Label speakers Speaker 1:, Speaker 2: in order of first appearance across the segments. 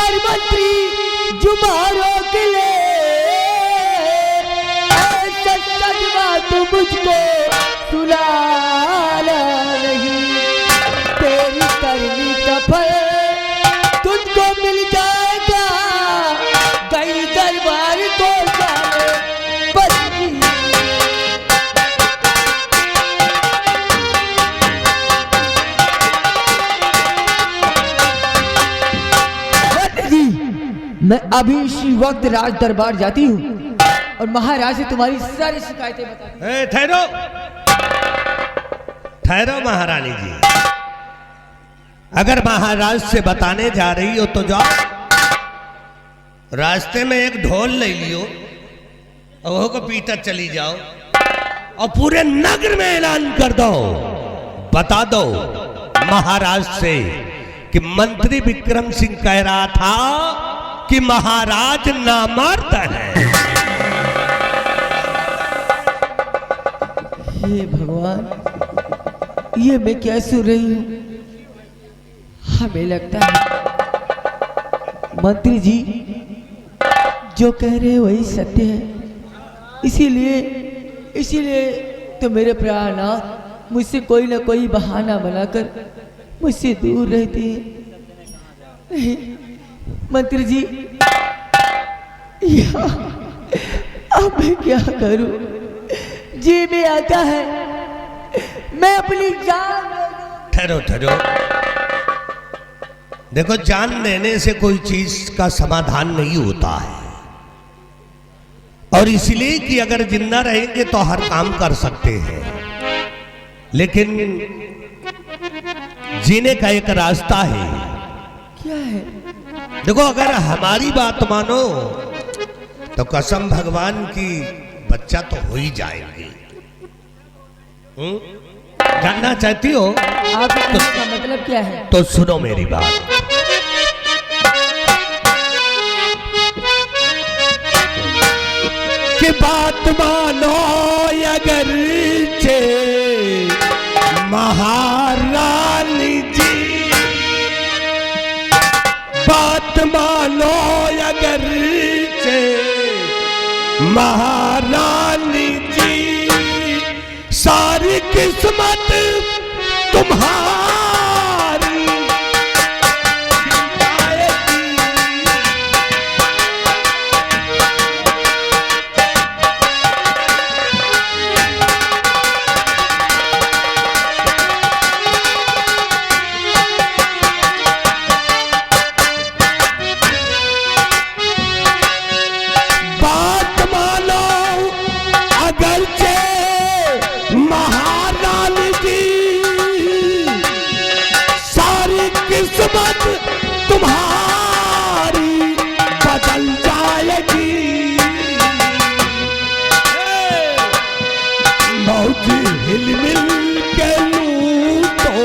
Speaker 1: और मंत्री जुबानों के लिए सच बात मुझको सुनाना नहीं। तेरी करनी का फल तुझको मिल जाएगा, गई दरबार को जाने बदली। मैं अभी इसी वक्त राज दरबार जाती हूँ और महाराज से तुम्हारी सारी शिकायतें बताती हूँ।
Speaker 2: ठहरो ठहरो महारानी जी, अगर महाराज से बताने जा रही हो तो जाओ, रास्ते में एक ढोल ले लियो और वो को पीटा चली जाओ और पूरे नगर में ऐलान कर दो, बता दो महाराज से कि मंत्री विक्रम सिंह कह रहा था कि महाराज नामर्द है।
Speaker 1: हे भगवान, ये मैं क्या सुन रही हूँ? हमें लगता है मंत्री जी जो कह रहे हैं वही सत्य है, इसीलिए तो मेरे प्राणनाथ मुझसे कोई ना कोई बहाना बनाकर मुझसे दूर रहते हैं। नहीं मंत्री जी, अब मैं क्या करूं? जी में आता है मैं अपनी जान।
Speaker 2: ठहरो ठहरो, देखो जान देने से कोई चीज का समाधान नहीं होता है, और इसलिए कि अगर जिंदा रहेंगे तो हर काम कर सकते हैं, लेकिन जीने का एक रास्ता है।
Speaker 1: क्या है?
Speaker 2: देखो अगर हमारी बात मानो तो कसम भगवान की बच्चा तो हो ही जाएंगे। जानना चाहती हो?
Speaker 1: आपके कहने का मतलब क्या है?
Speaker 2: तो सुनो मेरी बात। कि बात मानो अगर चे महारानी जी, बात मानो अगर चे महारानी जी, सारी किस्मत तुम्हारी जाएगी। बात मानो अगरचे महारानी जी, सारी किस्मत तुम्हारी बदल जाएगी। मौज हिलमिल के लूटो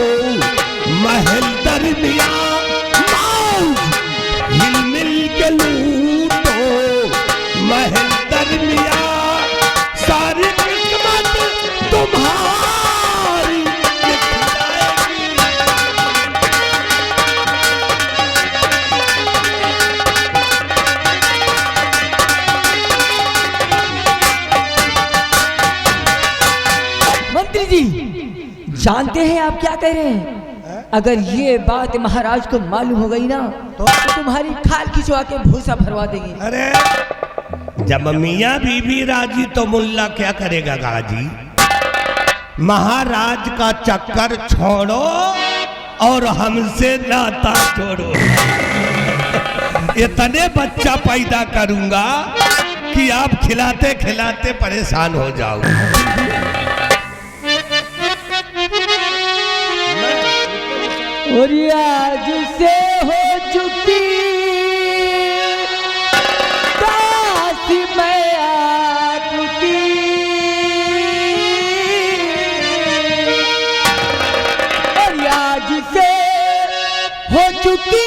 Speaker 2: महल दरमिया, मौज हिलमिल के लूटो महल दरमिया, सारी किस्मत तुम्हारी लिख जाएगी।
Speaker 1: मंत्री जी जानते हैं आप क्या कह रहे हैं? अगर ये बात महाराज को मालूम हो गई ना तो तुम्हारी खाल खिंचवा के भूसा भरवा देंगे।
Speaker 2: अरे जब मियाँ बीबी राजी तो मुल्ला क्या करेगा गाजी? महाराज का चक्कर छोड़ो और हमसे नाता छोड़ो। इतने बच्चा पैदा करूंगा कि आप खिलाते खिलाते परेशान हो जाओगे।
Speaker 1: और आज से हो चुकी काशी मैं आपकी, और आज से हो चुकी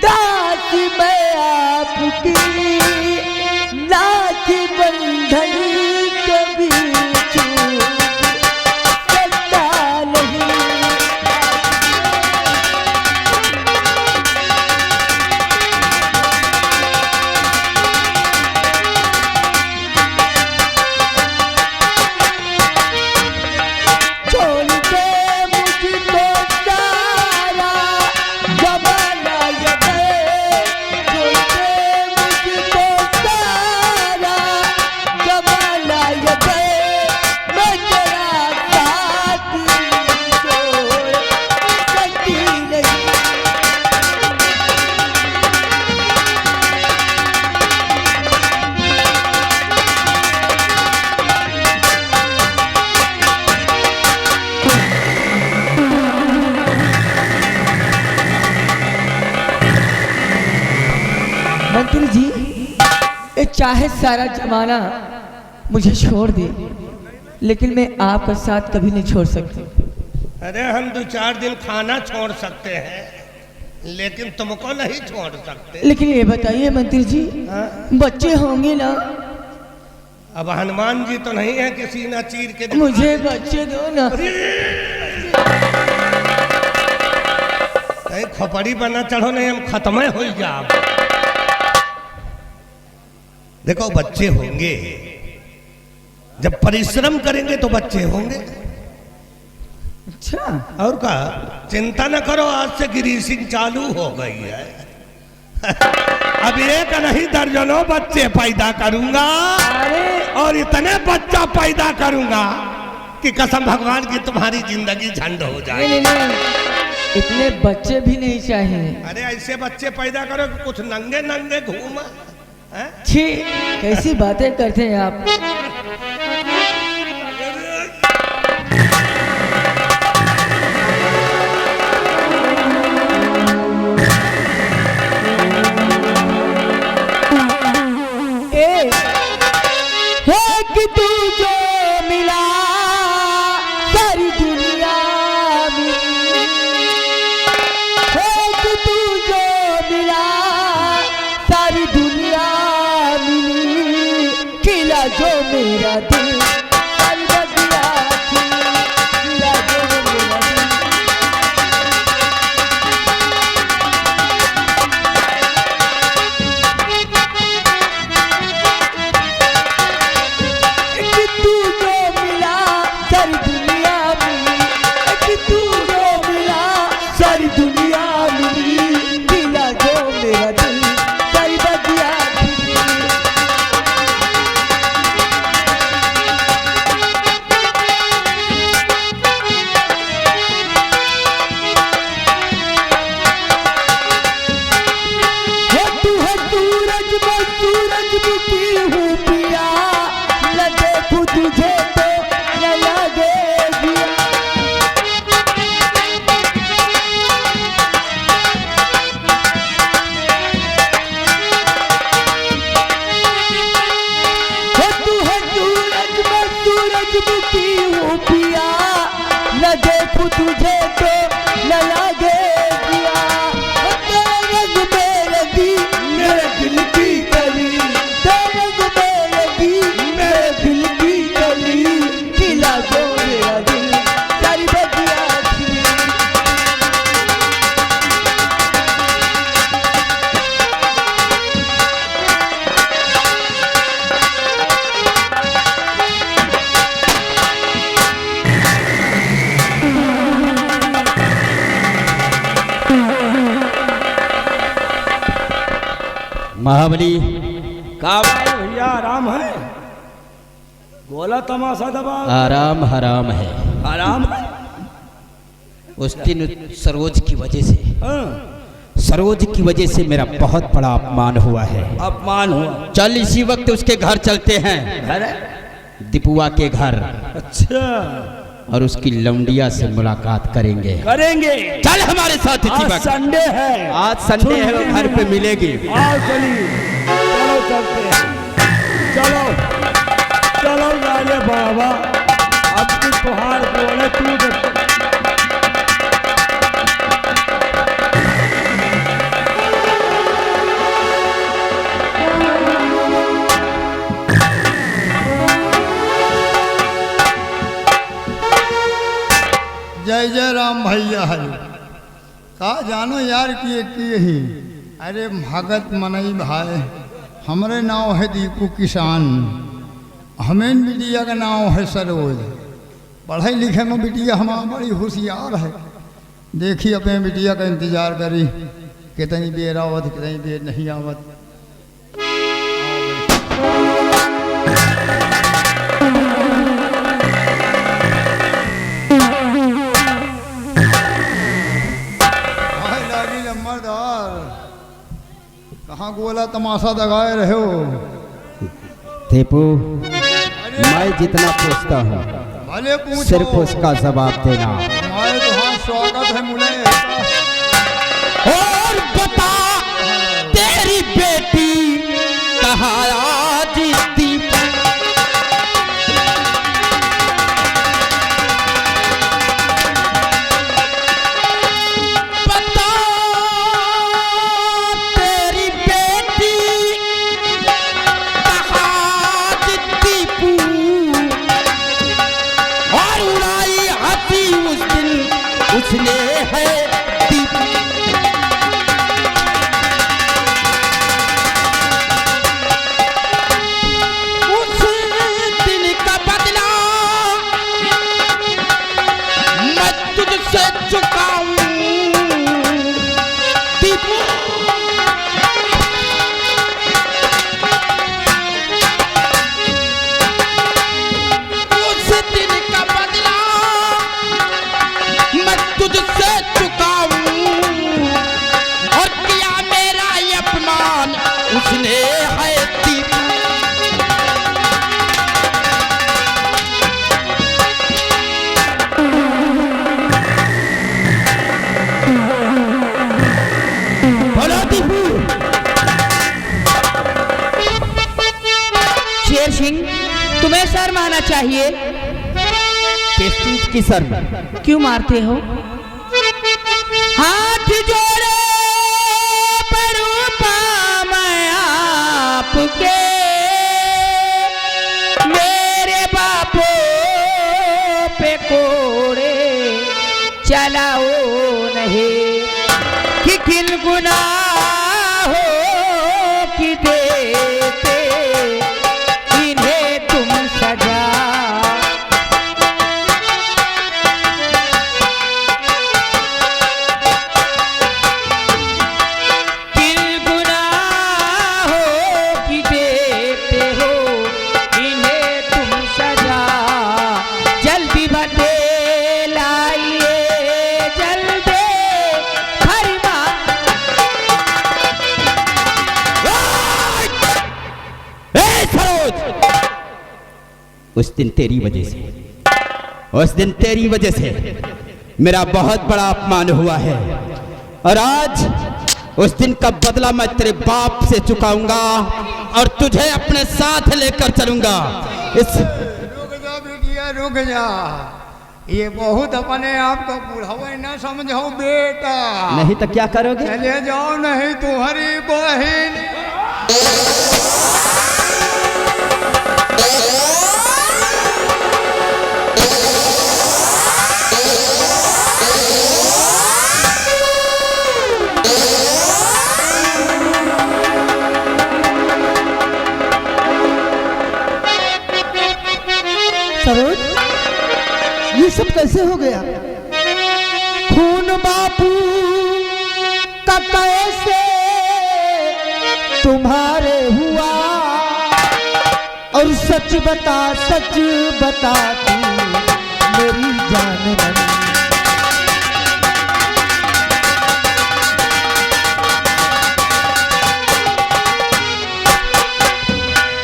Speaker 1: दासी मैं आपकी, लाख बंधन कभी छूट सकता नहीं। मंत्री जी, ये चाहे सारा जमाना मुझे छोड़ दे, लेकिन मैं आपका साथ कभी नहीं छोड़ सकती।
Speaker 2: अरे हम 2-4 दिन खाना छोड़ सकते हैं, लेकिन तुमको नहीं छोड़ सकते।
Speaker 1: लेकिन ये बताइए मंत्री जी,
Speaker 2: हाँ?
Speaker 1: बच्चे होंगे ना?
Speaker 2: अब हनुमान जी तो नहीं है कि सीना चीर के दिखा
Speaker 1: मुझे
Speaker 2: दे।
Speaker 1: बच्चे दो ना।
Speaker 2: कहीं खोपड़ी बना चढ़ो नहीं, हम खत्म हो जाओ। देखो बच्चे होंगे, जब परिश्रम करेंगे तो बच्चे होंगे।
Speaker 1: अच्छा,
Speaker 2: और का चिंता न करो, आज से ग्रीसिंग चालू हो गई है। अब एक नहीं दर्जनों बच्चे पैदा करूंगा, और इतने बच्चा पैदा करूंगा कि कसम भगवान की तुम्हारी जिंदगी झंड हो जाए।
Speaker 1: नहीं, इतने बच्चे भी नहीं चाहिए।
Speaker 2: अरे ऐसे बच्चे पैदा करो कि कुछ नंगे नंगे घूम।
Speaker 1: छी, कैसी बातें करते हैं आप। कि तू जो मिला सारी दुनिया में, कि तू जो मिला सारी दुनिया मिली, खिला जो मेरा दिल सारी बगिया खिला जो मेरा दिल। देखूं तुझे तो न लगे दिया, तेरे रंग में लगी मेरे दिल की कली, तेरे रंग में लगी मेरे दिल की कली, खिला जो मेरा दिल सारी बगिया खिली।
Speaker 3: महाबली
Speaker 4: का भैया आराम है? बोला तमाशा दबा।
Speaker 3: आराम हराम है।
Speaker 4: आराम है?
Speaker 3: उस दिन सरोज की वजह से,
Speaker 4: हाँ।
Speaker 3: सरोज की वजह से मेरा बहुत बड़ा अपमान हुआ है।
Speaker 4: अपमान हुआ?
Speaker 3: चल इसी वक्त उसके घर चलते हैं।
Speaker 4: घर है?
Speaker 3: दीपुआ के घर।
Speaker 4: अच्छा,
Speaker 3: और उसकी लौंडिया से मुलाकात करेंगे।
Speaker 4: करेंगे।
Speaker 3: चल हमारे साथ इसी
Speaker 4: आज
Speaker 3: वक्त।
Speaker 4: संडे है।
Speaker 3: आज संडे है, वो घर पे मिलेगी।
Speaker 4: आओ चलिए, चलो चलते हैं। चलो चलो राजे बाबा, अब की तुहार बोले तू
Speaker 5: जय जय राम भैया हरि का जानो यार किए ही। अरे भगत मनई भाई, हमरे नाव है दीपू किसान, हमें बिटिया का नाव है सरोज। पढ़े लिखे में बिटिया हमारा बड़ी होशियार है। देखी अपने बिटिया का इंतजार करी, कितनी देर आवत कितनी देर नहीं आवत। कहाँ गोला तमाशा दगाए रहे हो?
Speaker 3: दीपू, मैं जितना पूछता हूँ
Speaker 5: भले पूछो,
Speaker 3: सिर्फ उसका जवाब देना।
Speaker 5: हमारे तो हाँ स्वागत है मुझे।
Speaker 3: और बता तेरी बेटी उसने है दीप
Speaker 1: बोलो दीपू।
Speaker 6: शेर सिंह, तुम्हें शर्म आना चाहिए।
Speaker 3: किस चीज की शर्म?
Speaker 6: क्यों मारते हो? हाथ जोड़े परूपा मैं आपके, मेरे बापों पे कोड़े चलाओ नहीं कि किन गुनाहों की देते इन्हें तुम सजा। किन गुनाहों की देते हो इन्हें तुम सजा। जल्दी बतलाइए जल्दी फरमा।
Speaker 3: ए सरोज! उस दिन तेरी वजह से, उस दिन तेरी वजह से मेरा बहुत बड़ा अपमान हुआ है और आज उस दिन का बदला मैं तेरे बाप से चुकाऊंगा और तुझे अपने साथ लेकर चलूंगा। इस
Speaker 5: रुक जा बेटिया रुक जा, ये बहुत अपने आप को बुढ़ावे न समझो बेटा।
Speaker 3: नहीं तो क्या करोगे?
Speaker 5: चले जाओ नहीं तुम्हारी बहन।
Speaker 1: सरोज, ये सब कैसे हो गया? खून बापू का कैसे तुम्हारे हुआ, और सच बता तू मेरी जान मन।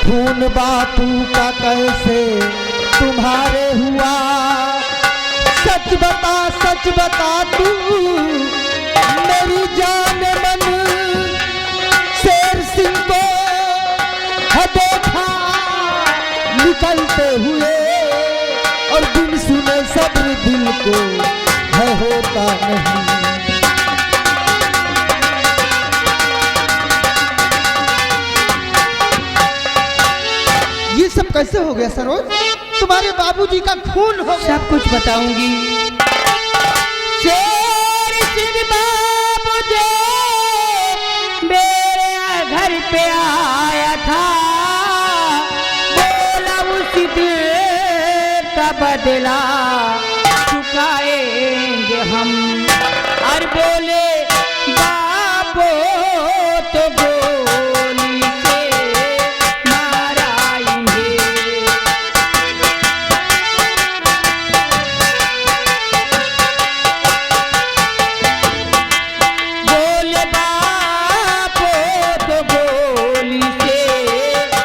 Speaker 1: खून बापू का कैसे तुम्हारे हुआ, सच बता तू मेरी जान मन। शेर सिंह को है देखा निकलते हुए, और बिन सुने सब्र दिल को है होता नहीं। ये सब कैसे हो गया सरोज? तुम्हारे बाबूजी का खून हो गया।
Speaker 6: सब कुछ बताऊंगी। शेर सिंह बाबूजी मेरे घर पे आया था, बोला उसी दिन का बदला चुकाएंगे हम। और बोले बाबो तो गोली से माराएंगे। बोले बाबो तो गोली से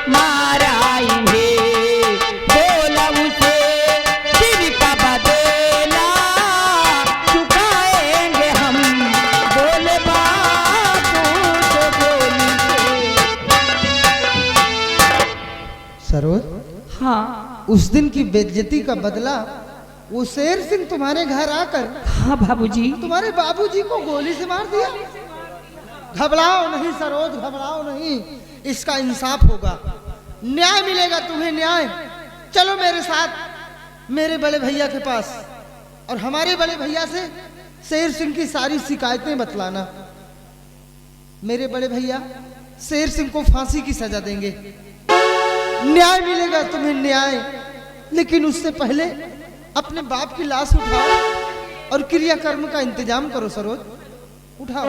Speaker 6: माराएंगे। बोला उसे दिल का बदला चुकाएंगे हम। बोले बाबो तो गोली से।
Speaker 1: सरोज,
Speaker 6: हाँ
Speaker 1: उस दिन की बेइज्जती का बदला वो शेर सिंह तुम्हारे घर आकर
Speaker 6: हाँ बाबूजी।
Speaker 1: तुम्हारे बाबूजी को गोली से मार दिया। घबराओ नहीं सरोज, घबराओ नहीं, इसका इंसाफ होगा, न्याय मिलेगा तुम्हें, न्याय। चलो मेरे साथ मेरे बड़े भैया के पास, और हमारे बड़े भैया से शेर सिंह की सारी शिकायतें बतलाना। मेरे बड़े भैया शेर सिंह को फांसी की सजा देंगे, न्याय मिलेगा तुम्हें, न्याय। लेकिन उससे पहले अपने बाप की लाश उठाओ और क्रियाकर्म का इंतजाम करो सरोज, उठाओ।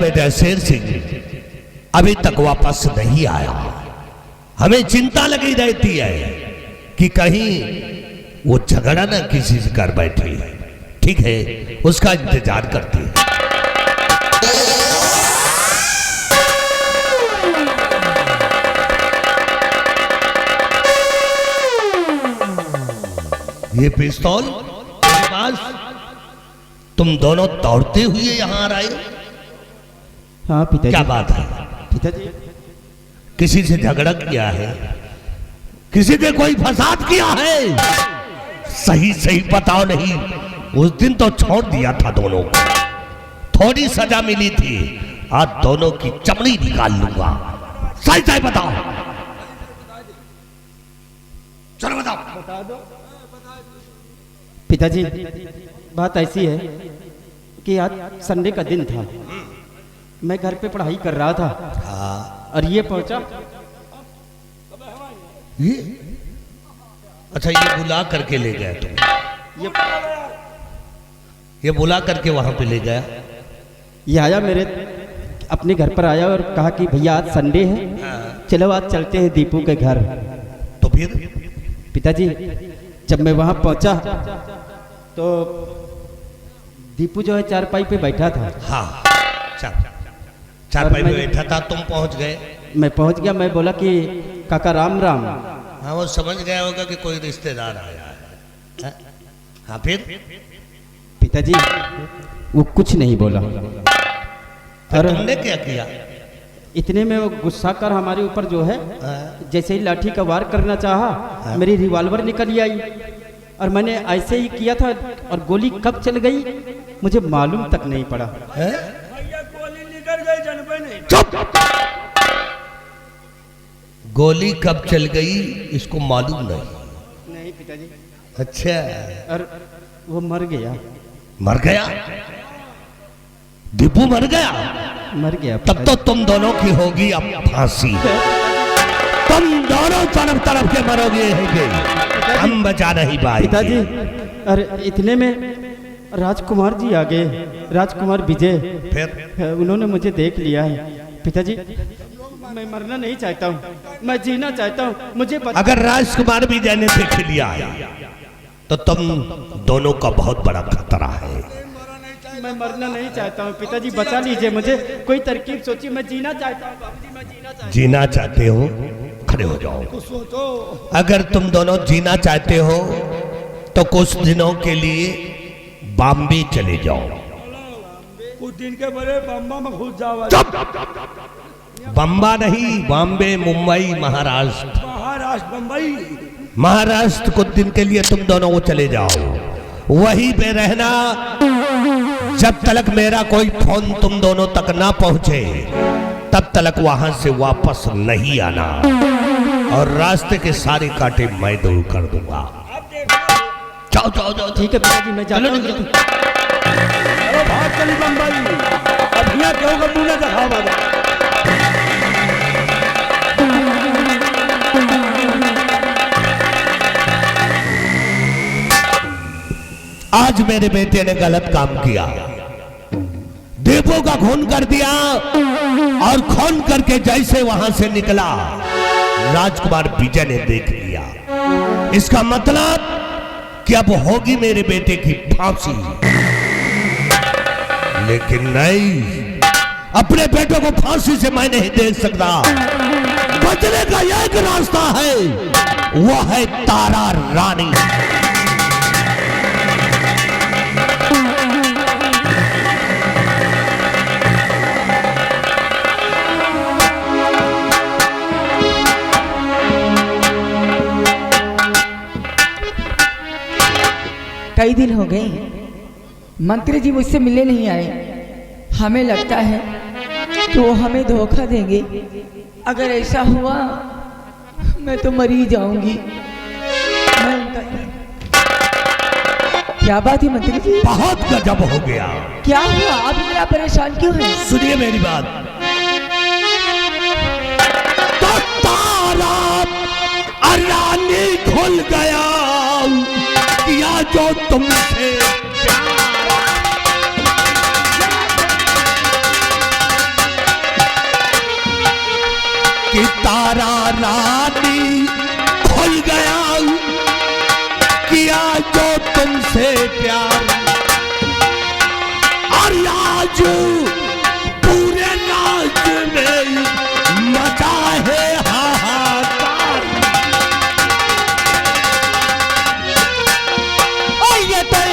Speaker 2: बेटा शेर सिंह अभी तक वापस नहीं आया। हमें चिंता लगी रहती है कि कहीं वो झगड़ा ना किसी से कर बैठे। ठीक है, उसका इंतजार करते हैं। ये पिस्तौल मेरे पास, तुम दोनों दौड़ते हुए यहां आ रहे हो?
Speaker 3: हाँ पिताजी।
Speaker 2: क्या बात है?
Speaker 3: पिताजी
Speaker 2: किसी से झगड़ा किया है? किसी ने कोई फसाद किया है? सही सही बताओ। नहीं, उस दिन तो छोड़ दिया था दोनों को, थोड़ी सजा मिली थी। आज दोनों की चमड़ी निकाल लूंगा। सही सही बताओ। चलो बताओ।
Speaker 3: पिताजी बात ऐसी है कि आज संडे का दिन था, मैं घर पे पढ़ाई कर रहा था।
Speaker 2: हाँ।
Speaker 3: और ये पहुंचा।
Speaker 2: ये अच्छा, ये बुला करके ले गया तुम? ये बुला करके वहां पे ले गया?
Speaker 3: ये आया मेरे अपने घर पर आया और कहा कि भैया आज संडे है, चलो आज चलते हैं दीपू के घर।
Speaker 2: तो फिर
Speaker 3: पिताजी जब मैं वहां पहुंचा तो दीपू जो है चारपाई पे बैठा था।
Speaker 2: हाँ, चारपाई पे बैठा था, तुम पहुंच गए?
Speaker 3: मैं पहुंच गया। मैं बोला कि काका राम राम।
Speaker 2: हाँ, वो समझ गया होगा कि कोई रिश्तेदार आया है। हाँ, फिर
Speaker 3: पिताजी वो कुछ नहीं बोला।
Speaker 2: और तुमने क्या किया?
Speaker 3: इतने में वो गुस्सा कर हमारे ऊपर जो है जैसे ही लाठी का वार करना चाहा, मेरी रिवॉल्वर निकल आई और मैंने ऐसे ही किया था और गोली कब चल गई मुझे मालूम तक नहीं पड़ा।
Speaker 4: गोली निकल गई, जनपे नहीं।
Speaker 2: चुप! गोली कब चल गई इसको मालूम नहीं?
Speaker 3: नहीं पिताजी।
Speaker 2: अच्छा,
Speaker 3: और वो मर गया।
Speaker 2: मर गया? दीपू मर गया?
Speaker 3: मर गया।
Speaker 2: तब तो तुम दोनों की होगी अब फांसी। तुम दोनों तरफ तरफ के मरोगे, हम बचा नहीं पाएंगे।
Speaker 3: पिताजी और इतने में राजकुमार जी आ गए, राजकुमार विजय।
Speaker 2: फिर
Speaker 3: उन्होंने मुझे देख लिया है। पिताजी मैं मरना नहीं चाहता हूँ, मैं जीना चाहता हूँ, मुझे
Speaker 2: अगर राजकुमार विजय ने देख लिया तो तुम दोनों का बहुत बड़ा खतरा है।
Speaker 3: मैं मरना नहीं चाहता हूँ पिताजी, बचा लीजिए मुझे, कोई तरकीब सोचिए, मैं जीना चाहता हूँ बाबूजी, मैं जीना चाहता हूँ।
Speaker 2: जीना चाहते हो? खड़े हो जाओ। अगर तुम दोनों जीना चाहते हो तो कुछ दिनों के लिए बॉम्बे चले जाओ।
Speaker 4: कुछ दिन के बड़े बम्बा में घुस जाओ।
Speaker 2: बम्बा नहीं, बॉम्बे, मुंबई, महाराष्ट्र।
Speaker 4: महाराष्ट्र, बम्बई,
Speaker 2: महाराष्ट्र कुछ दिन के लिए तुम दोनों वो चले जाओ, वहीं पे रहना जब तक मेरा कोई फोन तुम दोनों तक ना पहुंचे, तब तक वहां से वापस नहीं आना और रास्ते के सारे कांटे मैं दूर कर दूंगा। जाओ जाओ जाओ।
Speaker 3: ठीक है पिताजी, मैं जाता हूँ।
Speaker 4: चलो भाग चली बम्बई। अब यहाँ क्यों का मुंह ना दिखाओ बाबा।
Speaker 2: आज मेरे बेटे ने गलत काम किया, दीपू का खून कर दिया और खून करके जैसे वहां से निकला राजकुमार विजय ने देख लिया। इसका मतलब कि अब होगी मेरे बेटे की फांसी। लेकिन नहीं, अपने बेटे को फांसी से मैं नहीं देख सकता। बचने का एक रास्ता है, वो है तारा रानी।
Speaker 1: कई दिन हो गए मंत्री जी मुझसे मिलने नहीं आए। हमें लगता है कि वो हमें धोखा देंगे। अगर ऐसा हुआ मैं तो मर ही जाऊंगी। मैं उनका क्या बात है मंत्री जी?
Speaker 2: बहुत गजब हो गया।
Speaker 1: क्या हुआ? आप इतना परेशान क्यों हैं?
Speaker 2: सुनिए मेरी बात। तो तारा रानी खुल गया, किया जो तुमसे कि तारा रानी खुल गया किया जो तुमसे प्यार, और आज पूरे राज में मचा है हाहाकार।
Speaker 1: और ये तो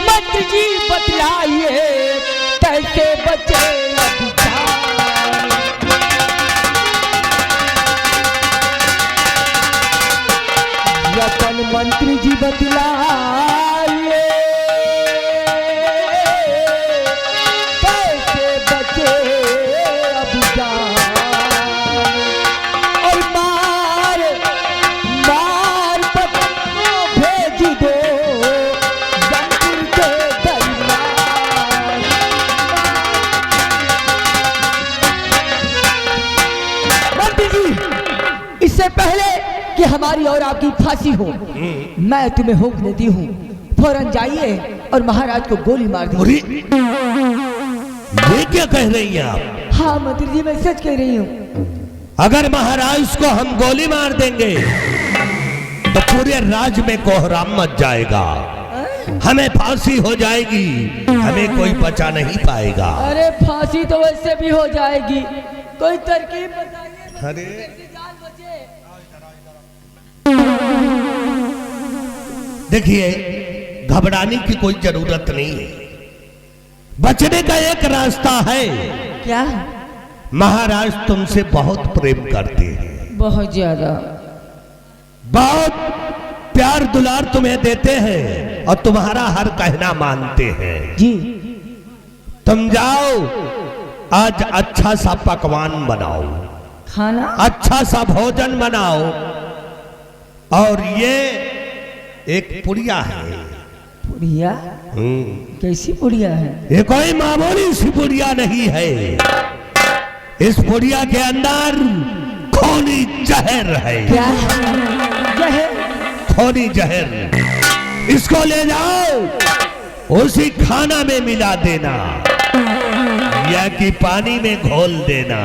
Speaker 1: मंत्री जी बतलाइए कैसे बचे अब जान। रतन मंत्री जी बतलाइए कैसे बचे अब जान। और मार मार पतन को भेज दो जंजीर के दरमियान। मंत्री जी, इससे पहले कि हमारी और आपकी फांसी हो, मैं तुम्हें हुक्म देती हूँ फौरन जाइए और महाराज को गोली मार दीजिए।
Speaker 2: ये क्या कह रही हैं आप?
Speaker 1: हाँ मंत्री जी, मैं सच कह रही हूँ।
Speaker 2: अगर महाराज को हम गोली मार देंगे तो पूरे राज में कोहराम मच जाएगा, हमें फांसी हो जाएगी, हमें कोई बचा नहीं पाएगा।
Speaker 1: अरे फांसी तो वैसे भी हो जाएगी, कोई तरकीब बताइए।
Speaker 2: अरे
Speaker 1: जान बचे।
Speaker 2: देखिए, घबराने की कोई जरूरत नहीं है, बचने का एक रास्ता है।
Speaker 1: क्या?
Speaker 2: महाराज तुमसे बहुत प्रेम करते हैं,
Speaker 1: बहुत ज्यादा।
Speaker 2: बहुत प्यार दुलार तुम्हें देते हैं और तुम्हारा हर कहना मानते हैं।
Speaker 1: जी।
Speaker 2: तुम जाओ, आज अच्छा सा पकवान बनाओ,
Speaker 1: खाना?
Speaker 2: अच्छा सा भोजन बनाओ, और ये एक पुड़िया है।
Speaker 1: पुड़िया? कैसी पुड़िया है?
Speaker 2: ये कोई मामूली सी पुड़िया नहीं है, इस पुड़िया के अंदर खूनी जहर है।
Speaker 1: क्या जहर?
Speaker 2: खूनी जहर, इसको ले जाओ, उसी खाना में मिला देना या कि पानी में घोल देना।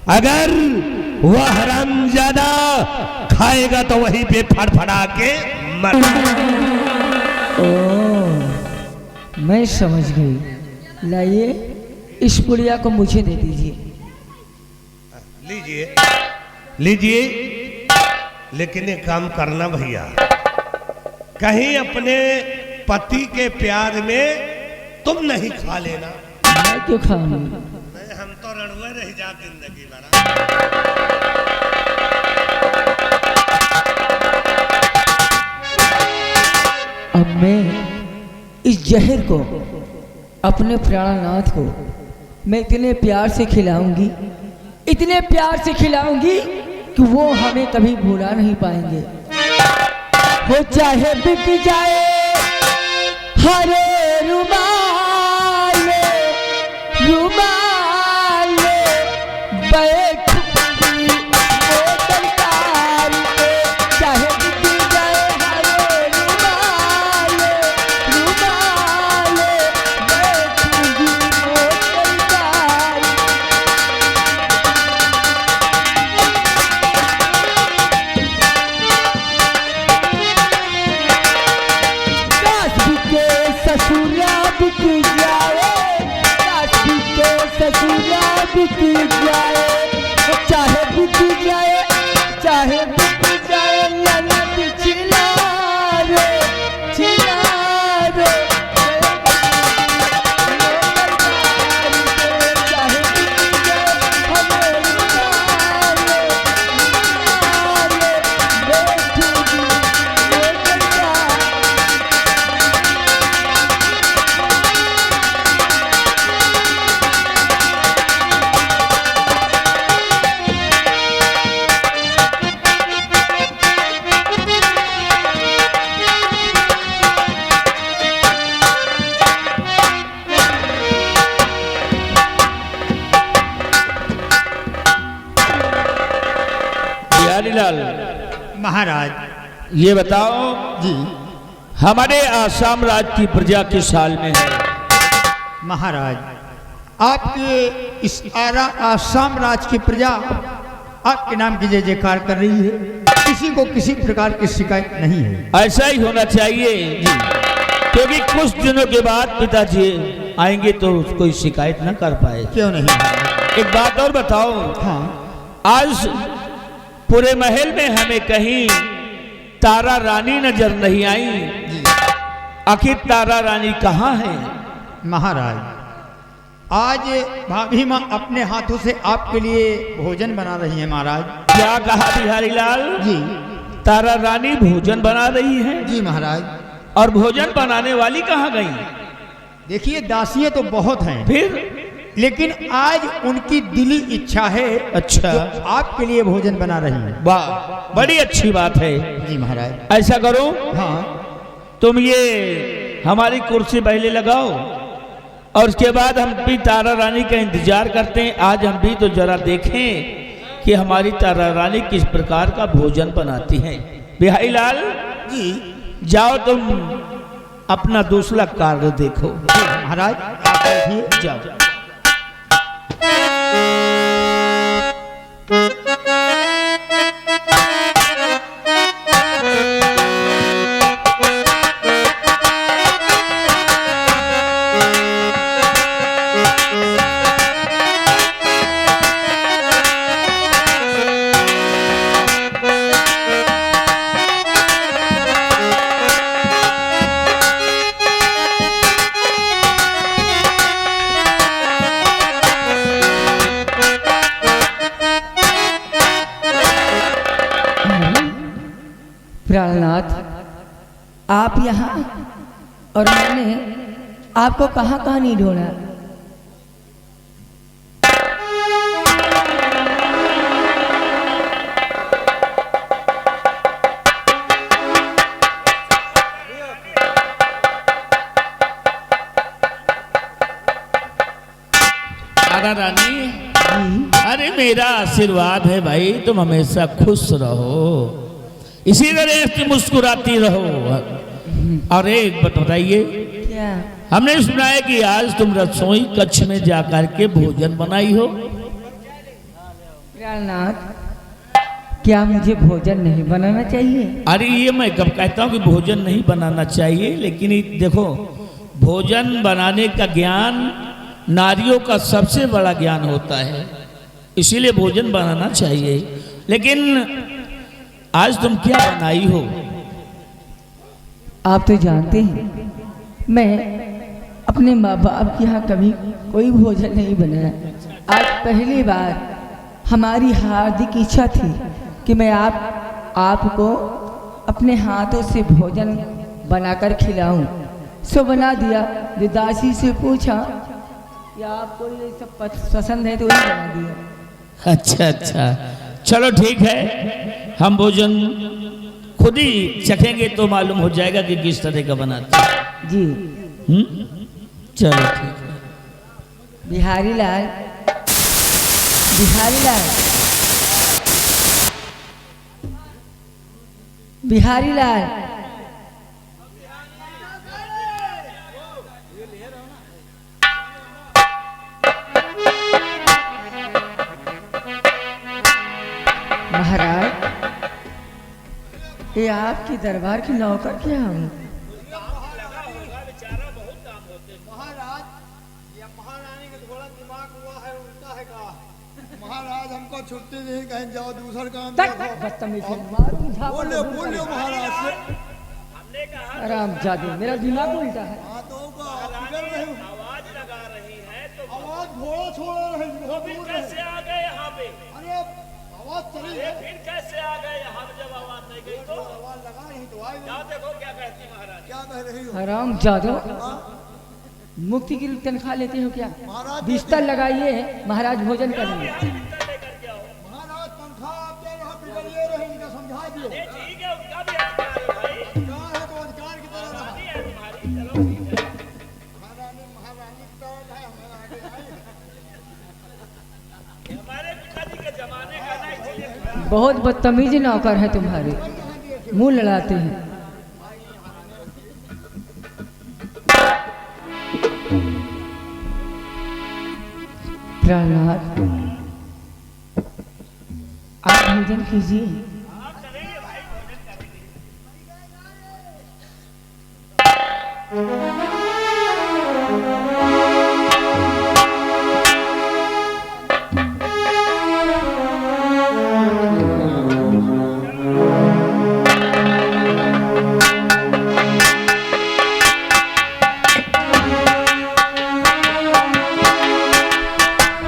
Speaker 2: अगर वह हरामजादा खाएगा तो वहीं पे फड़फड़ा के मर।
Speaker 1: ओ, मैं समझ गई। लाइए, इस पुड़िया को मुझे दे दीजिए।
Speaker 2: लीजिए लीजिए, लेकिन एक काम करना भैया, कहीं अपने पति के प्यार में तुम नहीं खा लेना।
Speaker 1: मैं क्यों खाऊंगी?
Speaker 2: हम तो रणुए रह जा जिंदगी भर।
Speaker 1: अब मैं इस जहर को अपने प्राणनाथ को मैं इतने प्यार से खिलाऊंगी, इतने प्यार से खिलाऊंगी कि वो हमें कभी भुला नहीं पाएंगे। हो चाहे बिक जाए हरे रुमाल रुमाल बैठूंगी वो सरकार पे, चाहे बिक जाए हरे रुमाल रुमाल बैठूंगी वो सरकार। काश बिके ससुरा बिक जाए, काश बिके ससुरा बिक जाए, चाहे बिक जाए चाहे बिक जाए ललत छिला रे छिला रे। चाहे बिक जाए हमें रुमाल रुमाल बैठूंगी वो सरकार।
Speaker 4: बिहारीलाल
Speaker 5: महाराज
Speaker 4: ये बताओ
Speaker 5: जी।
Speaker 4: हमारे आसाम राज्य की प्रजा किस हाल में है?
Speaker 5: महाराज आपके इस आसाम राज्य की प्रजा आपके नाम की जय जयकार कर रही है, किसी को किसी प्रकार की शिकायत नहीं है।
Speaker 7: ऐसा ही होना चाहिए जी, क्योंकि कुछ दिनों के बाद पिताजी आएंगे तो कोई शिकायत ना कर पाए।
Speaker 5: क्यों नहीं?
Speaker 7: एक बात और बताओ,
Speaker 5: हाँ,
Speaker 7: आज पूरे महल में हमें कहीं तारा रानी नजर नहीं आई। आखिर तारा रानी कहाँ है?
Speaker 5: महाराज, आज भाभी माँ अपने हाथों से आपके लिए भोजन बना रही है महाराज।
Speaker 7: क्या कहा बिहारी लाल?
Speaker 5: जी
Speaker 7: तारा रानी भोजन बना रही है?
Speaker 5: जी महाराज।
Speaker 7: और भोजन बनाने वाली कहाँ गई?
Speaker 5: देखिए, दासियां तो बहुत हैं,
Speaker 7: फिर
Speaker 5: लेकिन आज उनकी दिली इच्छा है।
Speaker 7: अच्छा,
Speaker 5: जो आपके लिए भोजन बना रही है।
Speaker 7: वाह, बड़ी अच्छी बात है।
Speaker 5: जी महाराज।
Speaker 7: ऐसा करो,
Speaker 5: हाँ,
Speaker 7: तुम ये हमारी कुर्सी पहले लगाओ और उसके बाद हम भी तारा रानी का इंतजार करते हैं। आज हम भी तो जरा देखें कि हमारी तारा रानी किस प्रकार का भोजन बनाती है। बिहारी लाल
Speaker 5: जी
Speaker 7: जाओ, तुम अपना दूसरा कार्य देखो।
Speaker 5: महाराज, आप बैठिए।
Speaker 7: जाओ।
Speaker 1: प्राणनाथ, आप यहाँ और मैंने आपको कहाँ कहाँ नहीं ढूंढा।
Speaker 7: तारा रानी, अरे मेरा आशीर्वाद है भाई, तुम हमेशा खुश रहो, इसी तरह से मुस्कुराती रहो। और एक बात बताइए,
Speaker 1: क्या?
Speaker 7: हमने सुना है कि आज तुम रसोई कक्ष में जाकर के भोजन बनाई हो।
Speaker 1: प्राणनाथ, क्या मुझे भोजन नहीं बनाना चाहिए?
Speaker 7: अरे ये मैं कब कहता हूँ कि भोजन नहीं बनाना चाहिए, लेकिन ये देखो, भोजन बनाने का ज्ञान नारियों का सबसे बड़ा ज्ञान होता है, इसीलिए भोजन बनाना चाहिए। लेकिन आज तुम क्या बनाई हो?
Speaker 1: आप तो जानते हैं मैं अपने माँ बाप के यहाँ कभी कोई भोजन नहीं बनाया। आज पहली बार हमारी हार्दिक इच्छा थी कि मैं आपको अपने हाथों से भोजन बनाकर खिलाऊं, सो बना दिया। जो दासी से पूछा कि आपको ये सब पसंद है तो वही बना दिया।
Speaker 7: अच्छा अच्छा, चलो ठीक है, हम भोजन खुद ही चखेंगे तो मालूम हो जाएगा कि किस तरह का बनाते हैं।
Speaker 1: जी
Speaker 7: चलो ठीक है।
Speaker 1: बिहारी लाल, बिहारी लाल, बिहारी लाल, महाराज, ये आपके दरबार की नौकर क्या हूँ?
Speaker 5: महाराज, ये महारानी का थोड़ा दिमाग हुआ है, उल्टा है का। महाराज, हमको छुट्टी नहीं, कहीं जाओ दूसरा काम देखो।
Speaker 1: बदतमीज है, मारूं झापड़
Speaker 5: बोलियो
Speaker 1: दूर
Speaker 5: बोलियो
Speaker 1: कर।
Speaker 5: महाराज से।
Speaker 1: आराम जादे, मेरा दिमाग उल्टा है।
Speaker 5: हाँ तो होगा, फिकर नहीं। आवाज लगा रही है तो आवाज घोड़ा छोड़ रही है, बहुत दूर है।
Speaker 8: कैसे आ गए यहाँ पे?
Speaker 5: अरे आवाज चली है।
Speaker 8: फिर कैसे आ गए यहाँ पे जब आवाज नहीं गई तो?
Speaker 5: आवाज लगा रही तो आई।
Speaker 8: क्या देखो क्या कहती महाराज?
Speaker 5: क्या कह रही हो?
Speaker 1: आराम जादो, मुक्ति की तनख्वाह लेते हो क्या?
Speaker 5: महाराज,
Speaker 1: बिस्तर लगाइए, महाराज भोजन करेंगे।
Speaker 5: महाराज तनख्वाह आप दे रहे, फिकर ये रहे, इनका समझा दियो।
Speaker 8: ठीक है, उनका भी अधिकार है भाई।
Speaker 5: क्या है तो अधिकार की तरह रहा।
Speaker 8: है तुम्हारी, चलो ठीक है।
Speaker 5: महारानी की तरह है, हमारा आगे आई।
Speaker 8: हमारे पिताजी के जमाने का ना, इसलिए
Speaker 1: बहुत बदतमीज नौकर है तुम्हारे, मुंह लड़ाते हैं। प्राणनाथ,
Speaker 6: आप भोजन कीजिए।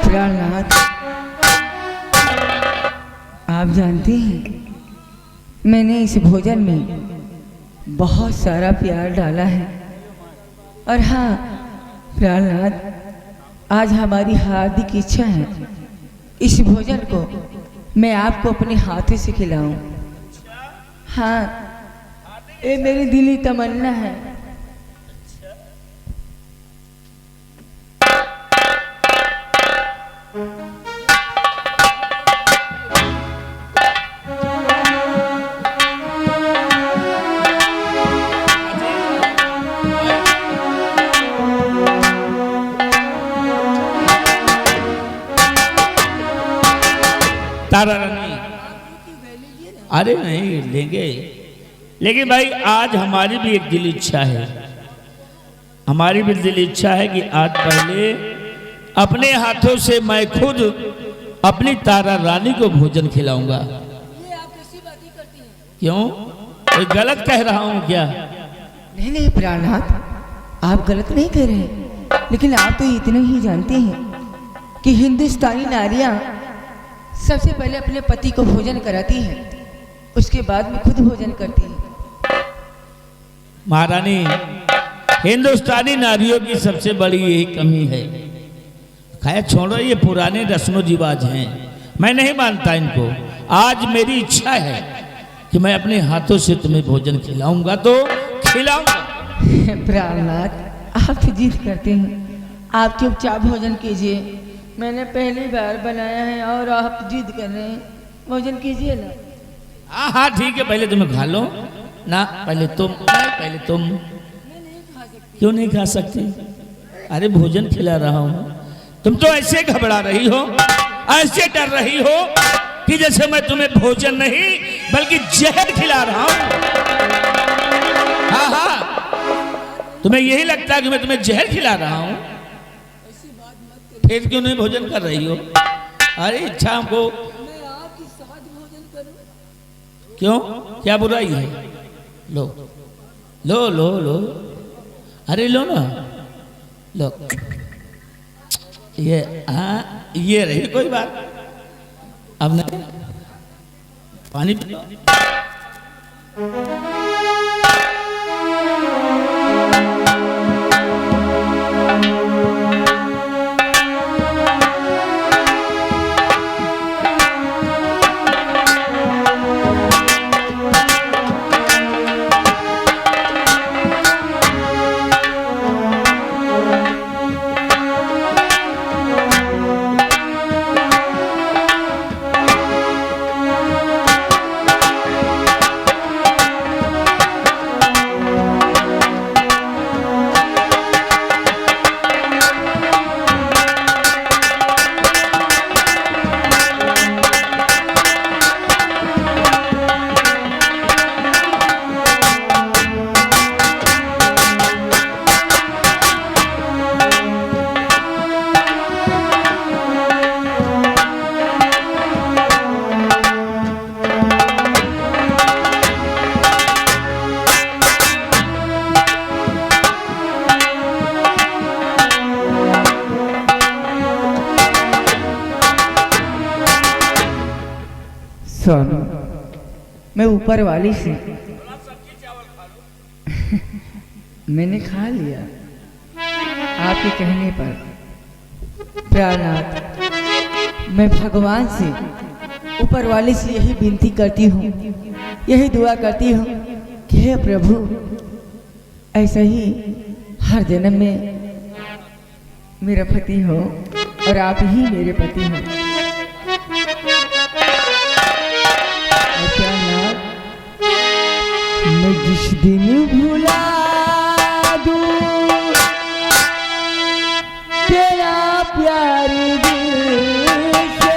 Speaker 6: प्राणनाथ, आप जानते हैं मैंने इस भोजन में बहुत सारा प्यार डाला है। और हाँ प्राणनाथ, आज हमारी हार्दिक इच्छा है इस भोजन को मैं आपको अपने हाथों से खिलाऊं। हाँ, ये मेरी दिली तमन्ना है।
Speaker 7: तारा रानी, अरे नहीं लेंगे, लेकिन भाई आज हमारी भी एक दिल इच्छा है। हमारी भी दिल इच्छा है कि आज पहले अपने हाथों से मैं खुद अपनी तारा रानी को भोजन खिलाऊंगा।
Speaker 6: ये आप कैसी बातें करती हैं?
Speaker 7: क्यों, कोई गलत कह रहा हूं क्या?
Speaker 6: नहीं नहीं प्राणनाथ, आप गलत नहीं कह रहे, लेकिन आप तो इतना ही जानते हैं कि हिंदुस्तानी नारियां सबसे पहले अपने पति को भोजन कराती हैं, उसके बाद में खुद भोजन करती हैं।
Speaker 7: महारानी, हिंदुस्तानी नारियों की सबसे बड़ी यही कमी है। खैर छोड़ो, ये पुराने रस्म रिवाज हैं, मैं नहीं मानता इनको। आज मेरी इच्छा है कि मैं अपने हाथों से तुम्हें भोजन खिलाऊंगा तो खिलाऊंगा।
Speaker 6: प्राणनाथ, आप जिद करते हैं, आप चुपचाप भोजन कीजिए। मैंने पहली बार बनाया है और आप जिद कर रहे हैं, भोजन कीजिए ना।
Speaker 7: हाँ हाँ ठीक है, पहले तुम्हें खा लो ना, पहले तुम, पहले तुम। क्यों नहीं खा सकती? अरे भोजन खिला रहा हूं, तुम तो ऐसे घबरा रही हो, ऐसे डर रही हो कि जैसे मैं तुम्हें भोजन नहीं बल्कि जहर खिला रहा हूं। हाँ हाँ, तुम्हें यही लगता है कि मैं तुम्हें जहर खिला रहा हूं? फिर क्यों नहीं भोजन कर रही हो? अरे इच्छा हमको, क्यों, क्या बुराई है? लो लो लो लो, अरे लो ना, लो। ये हाँ, ये रही कोई बात। अब नहीं, पानी पी लो।
Speaker 6: स्वामी, मैं ऊपर वाली से मैंने खा लिया आपके कहने पर। प्राणनाथ, मैं भगवान से, ऊपर वाले से यही विनती करती हूँ, यही दुआ करती हूँ कि हे प्रभु, ऐसा ही हर जन्म में मेरा पति हो और आप ही मेरे पति हो। मैं जिस दिन भुला दूं तेरा प्यार दिल से,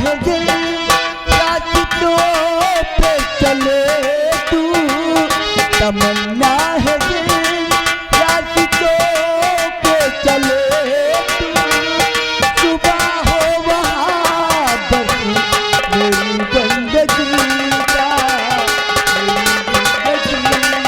Speaker 1: है दिल रास्तों पे चले तू, तमन्ना है दिल रास्तों पे चले तू, सुबह हो वहाँ बस मेरी जिंदगी का, मेरी जिंदगी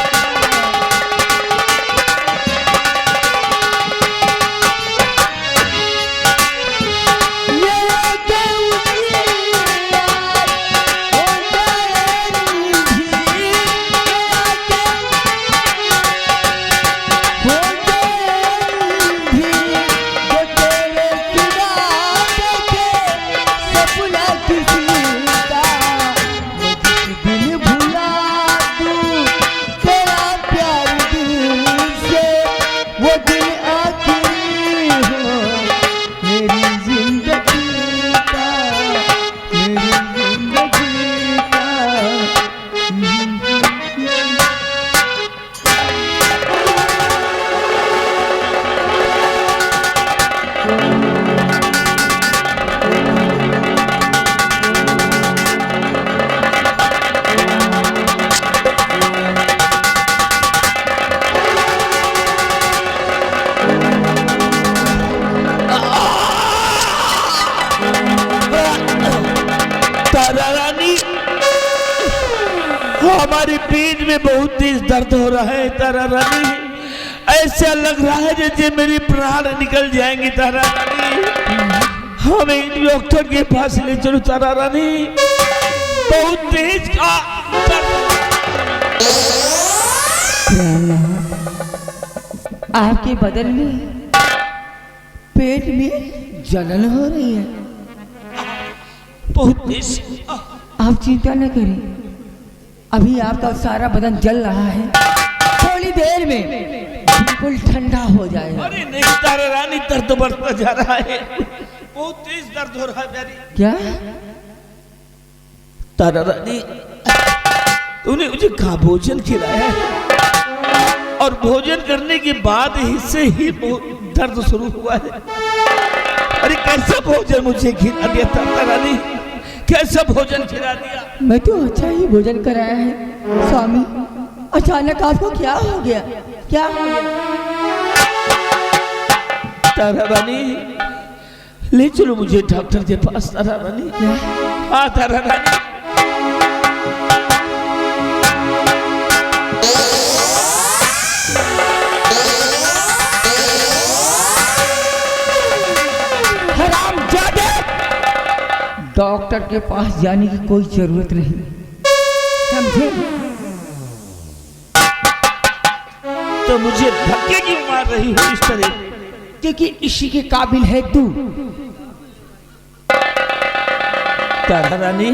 Speaker 7: तारा रानी, हमारी पीठ में बहुत तेज दर्द हो रहा है तारा रानी। ऐसा लग रहा है जैसे मेरी प्राण निकल जाएंगी तारा रानी। हमें डॉक्टर के पास ले चलो तारा रानी, बहुत तेज का
Speaker 6: आपके बदन में पेट में जलन हो रही है।
Speaker 7: बहुत तेज।
Speaker 6: आप चिंता न करें, अभी आपका सारा बदन जल रहा है, थोड़ी देर में बिल्कुल ठंडा हो जाएगा।
Speaker 7: अरे नहीं तारा रानी, दर्द बढ़ता जा रहा है, बहुत तेज दर्द हो रहा है प्यारी।
Speaker 6: क्या
Speaker 7: तारा रानी, तूने मुझे कहा भोजन खिलाया है और भोजन करने के बाद ही से ही बहुत दर्द शुरू हुआ है। अरे कैसा भोजन मुझे खिला दिया तारा रानी, कैसा भोजन खिला दिया।
Speaker 6: मैं तो अच्छा ही भोजन कराया है स्वामी, अचानक आपको क्या हो गया, क्या हो गया?
Speaker 7: तारा रानी, ले चलो मुझे डॉक्टर के पास तारा रानी। हाँ तारा रानी।
Speaker 6: डॉक्टर के पास जाने की कोई जरूरत नहीं, समझे?
Speaker 7: तो मुझे धक्के क्यों मार रही हो इस तरह?
Speaker 6: क्योंकि इसी के काबिल है तू।
Speaker 7: तारा रानी,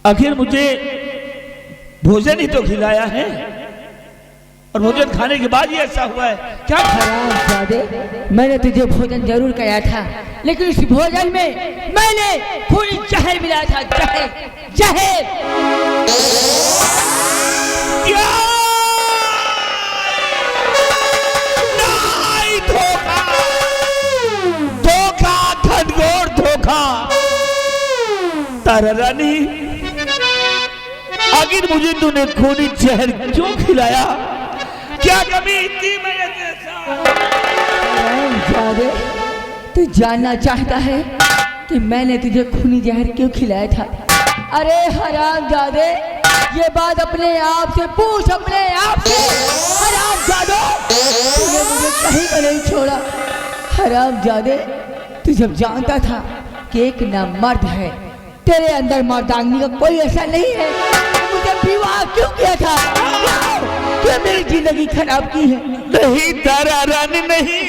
Speaker 7: आखिर मुझे भोजन ही तो खिलाया है और भोजन खाने के बाद ही ऐसा हुआ है क्या?
Speaker 6: हरामजादे, मैंने तुझे भोजन जरूर कराया था, लेकिन इस भोजन में मैंने थोड़ी जहर मिलाया था। जहर, जहर।
Speaker 7: क्या? नहीं, धोखा, धोखा, घनघोर धोखा। तारा रानी, आखिर मुझे तूने खूनी जहर क्यों खिलाया? क्या कमी थी मेरे जैसा?
Speaker 6: हरामजादे, तू जानना चाहता है कि मैंने तुझे खूनी जहर क्यों खिलाया था? अरे हरामजादे, ये बात अपने आप से पूछ, अपने आप से। हरामजादे, तूने मुझे कहीं का नहीं छोड़ा। हरामजादे, तू जब जानता था कि एक ना मर्द है, तेरे अंदर मर्दांगी का कोई ऐसा नहीं है, मुझे विवाह क्यों किया था? क्यों मेरी जिंदगी खराब की है?
Speaker 7: नहीं तारा रानी, नहीं।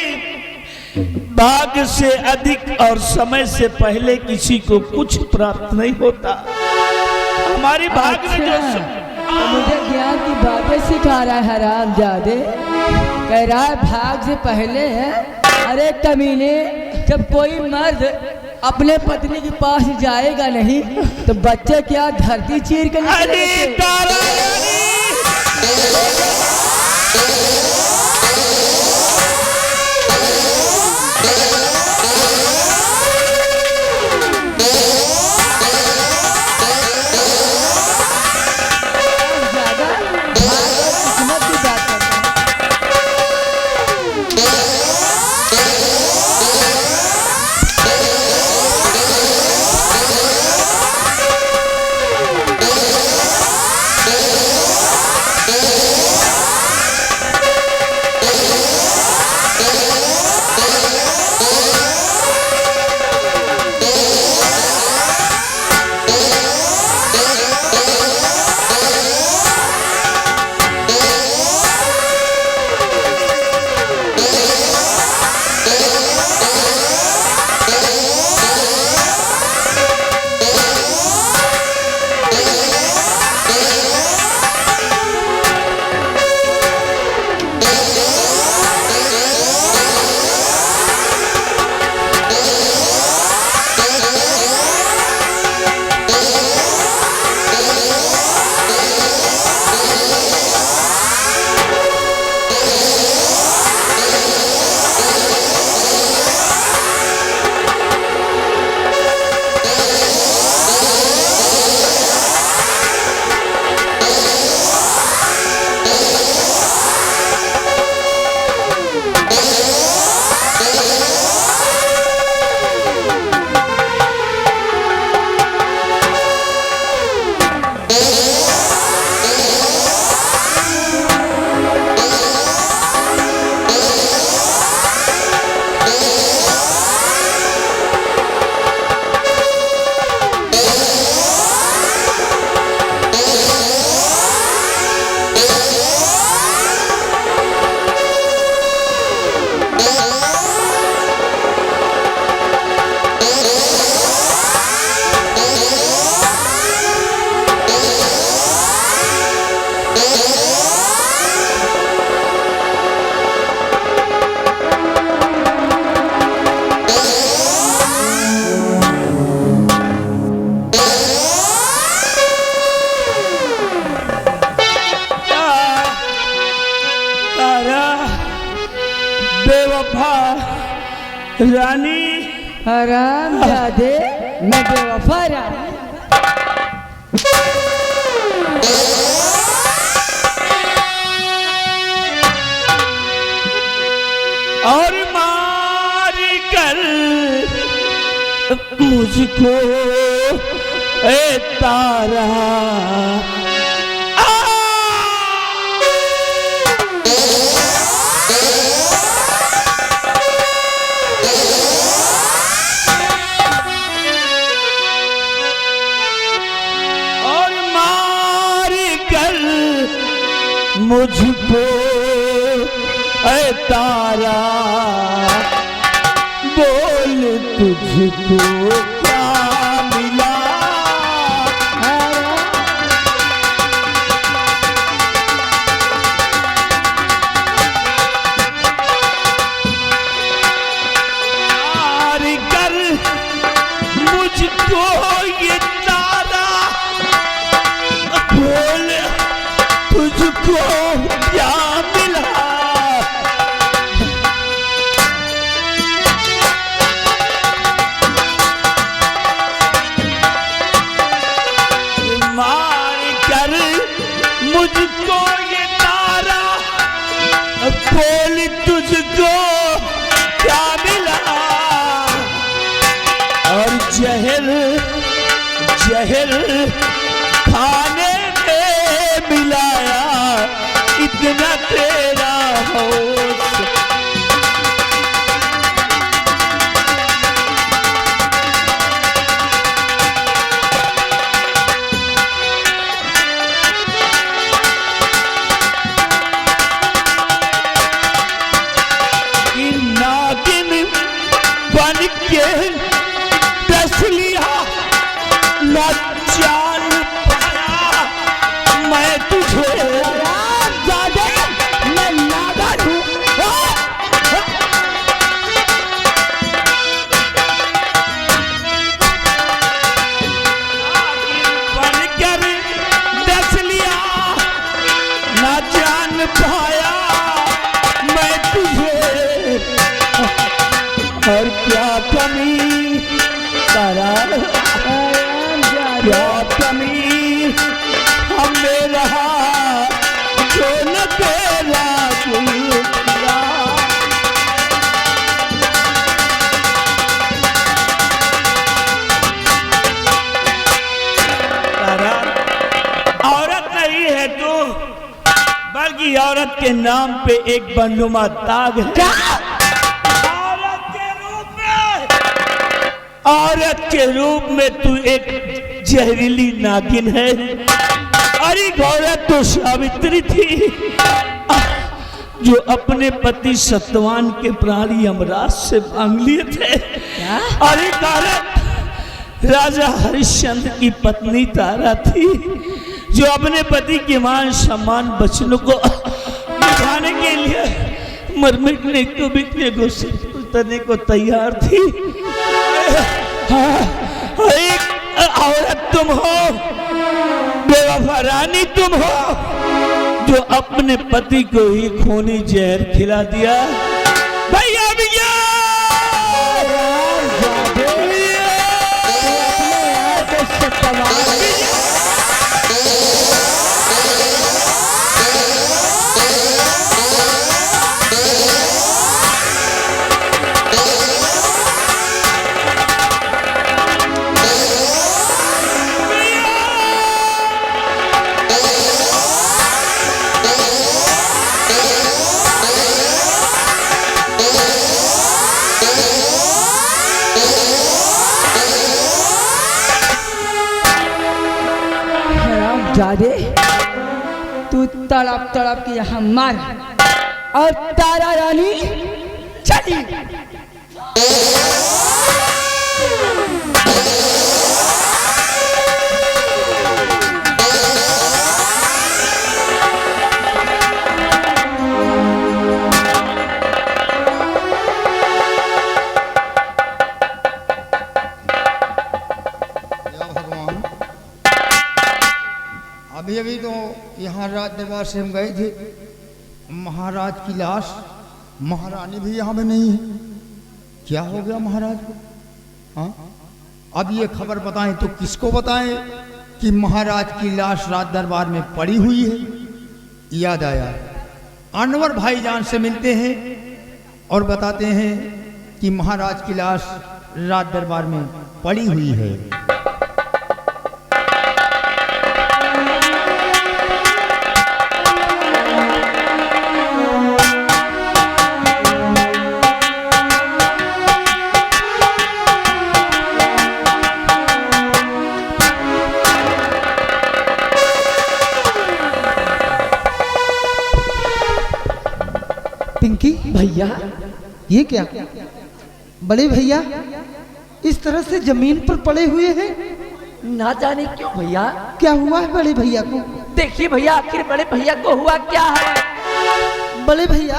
Speaker 7: भाग्य से अधिक और समय से पहले किसी को कुछ प्राप्त नहीं होता। हमारी भाग्य में जो
Speaker 6: तो मुझे ज्ञान की बातें सिखा रहा है हरामजादे। कह रहा है भाग्य से पहले है। अरे कमीने, जब कोई मर्द अपने पत्नी के पास जाएगा नहीं तो बच्चे क्या धरती चीर कर
Speaker 7: अरे तारा रानी, रानी
Speaker 6: हराम जादे मैं बेवफा रानी।
Speaker 7: और मार कर मुझको ए तारा और मार कर मुझको ऐ तारा बोल तुझको क्या मिला। मार कर मुझको ये तारा बोल तुझको क्या मिला। मुझको ये तारा बोल तुझको क्या मिला। और जहर जहर खाने में मिलाया इतना तेरा होश। दस लिया न जान पाया मैं तुझे ज़्यादा मैं नादान हूँ। बनकर दस लिया न जान पाया मैं तुझे। और क्या कमी तारा क्या कमी हमें रहा जो न तेरा किया। तारा औरत नहीं है तू बल्कि औरत के नाम पे एक बंदुमा दाग है। औरत के रूप में तू एक जहरीली नागिन है। अरे औरत तो सावित्री थी जो अपने पति सत्यवान के प्राणी यमराज से मांग लिए थे। अरे औरत राजा हरिश्चंद्र की पत्नी तारा थी जो अपने पति के मान सम्मान वचनों को निभाने के लिए मर मिटने को बिकने को उतरने को तैयार थी। एक औरत तुम हो बेवफा रानी तुम हो जो अपने पति को ही खूनी जहर खिला दिया। भैया भैया
Speaker 6: जादे तू तड़प तड़प के यहाँ मार और तारा रानी चली।
Speaker 5: अभी अभी तो यहाँ राज दरबार से हम गए थे। महाराज की लाश महारानी भी यहाँ पे नहीं है। क्या हो गया महाराज को? हाँ, अब ये खबर बताएं तो किसको बताएं कि महाराज की लाश रात दरबार में पड़ी हुई है? याद आया, अनवर भाईजान से मिलते हैं और बताते हैं कि महाराज की लाश रात दरबार में पड़ी हुई है।
Speaker 1: पिंकी भैया, ये क्या? बड़े भैया इस तरह से जमीन पर पड़े हुए हैं,
Speaker 6: ना जाने क्यों भैया।
Speaker 1: क्या हुआ है बड़े भैया को?
Speaker 6: देखिए भैया, आखिर बड़े भैया को हुआ क्या है?
Speaker 1: बड़े भैया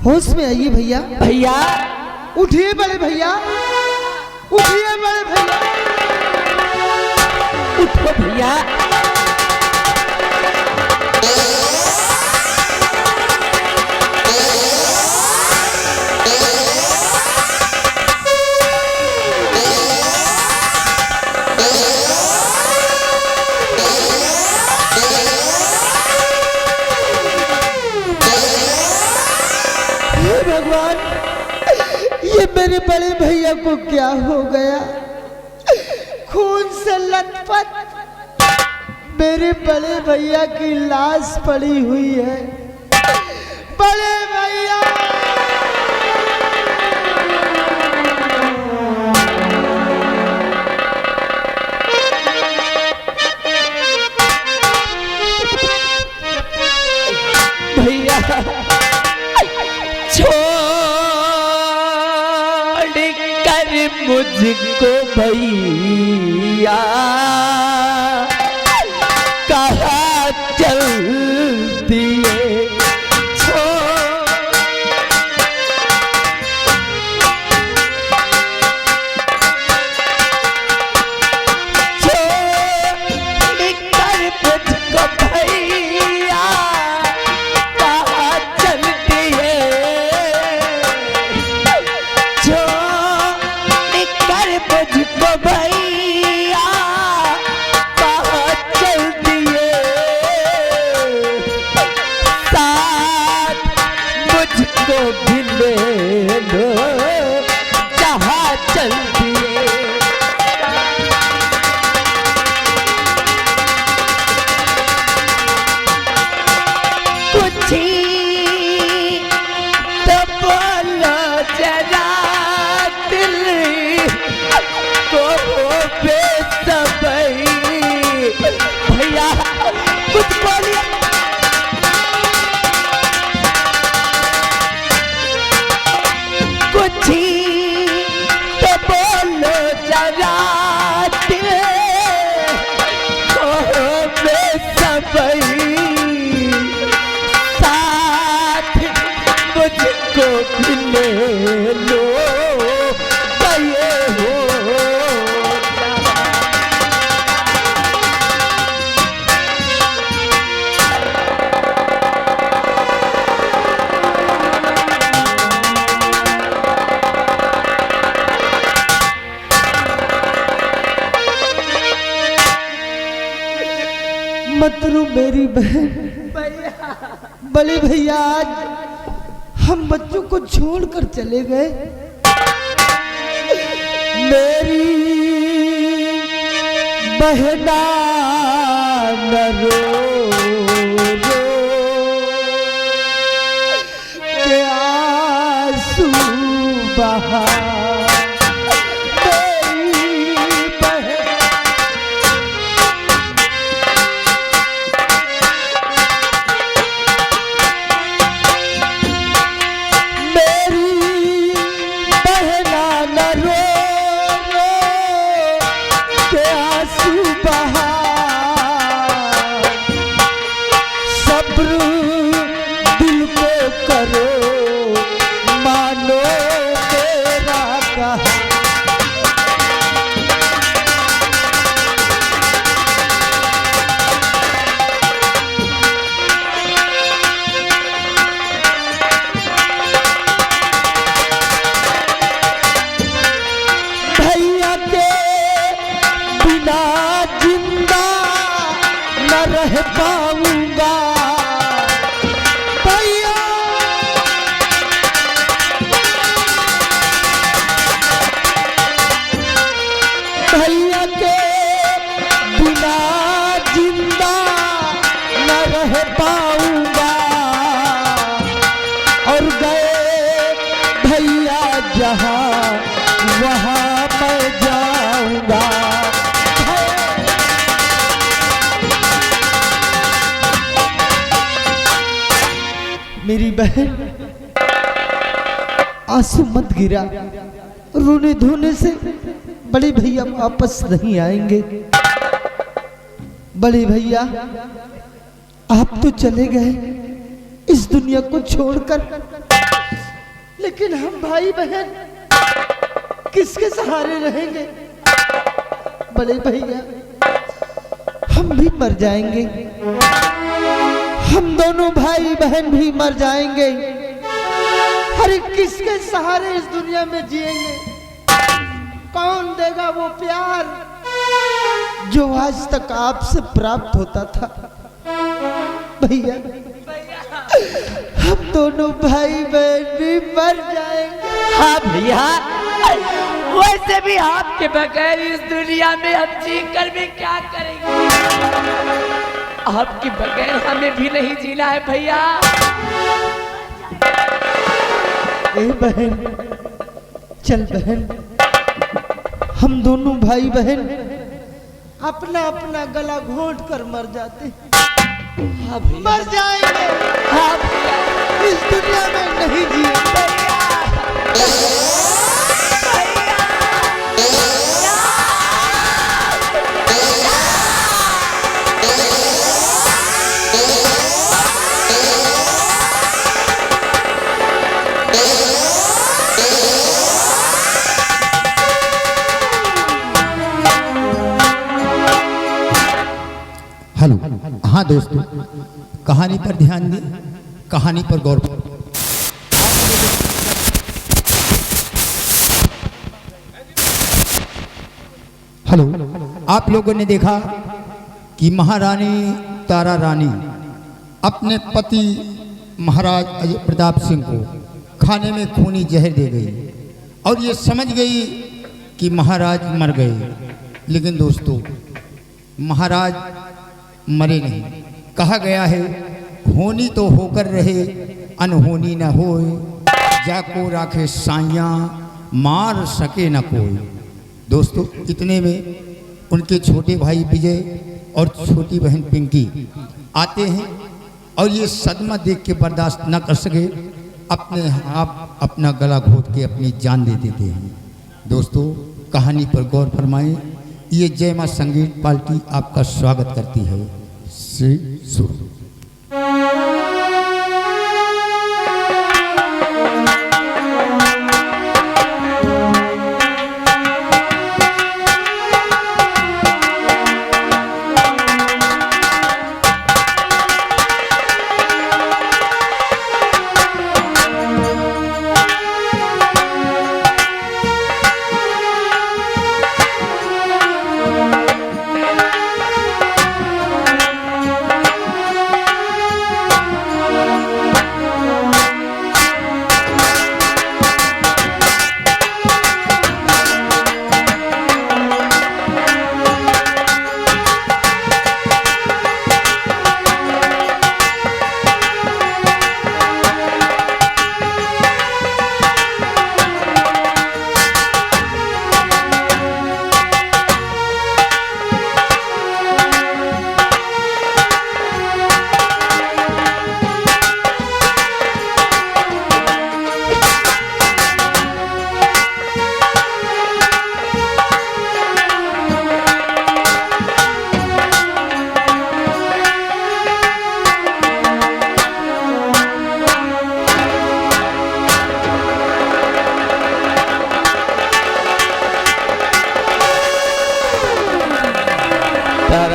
Speaker 1: होश में आइए भैया।
Speaker 6: भैया
Speaker 1: उठिए बड़े भैया, उठिए बड़े भैया,
Speaker 6: उठो भैया।
Speaker 1: भगवान, ये मेरे बड़े भैया को क्या हो गया? खून से लथपथ मेरे बड़े भैया की लाश पड़ी हुई है। बड़े भैया,
Speaker 6: भैया छोड़ कर मुझको भैया कहाँ चल दिए।
Speaker 1: मत रो मेरी बहन। बड़े भैया आज हम बच्चों को छोड़कर चले गए। मेरी बहना न रो रो के आंसू बहा। दिल को करो मानो तेरा रह पाऊंगा भैया। भैया के बिना जिंदा न रह पाऊंगा और गए भैया जहां वहां मैं जाऊंगा। मेरी बहन आंसू मत गिरा, रोने धोने से बड़े भैया वापस नहीं आएंगे। बड़े भैया आप तो चले गए इस दुनिया को छोड़कर, लेकिन हम भाई बहन किसके सहारे रहेंगे? बड़े भैया हम भी मर जाएंगे, हम दोनों भाई बहन भी मर जाएंगे। अरे किसके सहारे इस दुनिया में जिएंगे? कौन देगा वो प्यार जो आज तक आपसे प्राप्त होता था? भैया हम दोनों भाई बहन भी मर जाएंगे।
Speaker 6: हाँ भैया, वैसे भी आपके बगैर इस दुनिया में हम जी कर भी क्या करेंगे? आपके बगैर हमें भी नहीं जीना है भैया।
Speaker 1: ए बहन, चल बहन, हम दोनों भाई बहन अपना अपना गला घोंट कर मर जाते हैं।
Speaker 6: हाँ भैया,
Speaker 1: मर जाएंगे।
Speaker 6: हाँ भैया,
Speaker 1: इस दुनिया में नहीं जिएंगे।
Speaker 3: हेलो, हाँ दोस्तों, कहानी पर ध्यान दें, कहानी पर गौर करें। हेलो, आप लोगों ने देखा कि महारानी तारा रानी अपने पति महाराज अजय प्रताप सिंह को खाने में खूनी जहर दे गई और ये समझ गई कि महाराज मर गए। लेकिन दोस्तों, महाराज मरे नहीं। कहा गया है, होनी तो होकर रहे अनहोनी न होए, जाको राखे साइया मार सके न कोई। दोस्तों, इतने में उनके छोटे भाई विजय और छोटी बहन पिंकी आते हैं और ये सदमा देख के बर्दाश्त न कर सके, अपने आप अपना गला घोट के अपनी जान दे देते हैं। दोस्तों, कहानी पर गौर फरमाएं। ये जय मां संगीत पार्टी आपका स्वागत करती है। श्री शुरू।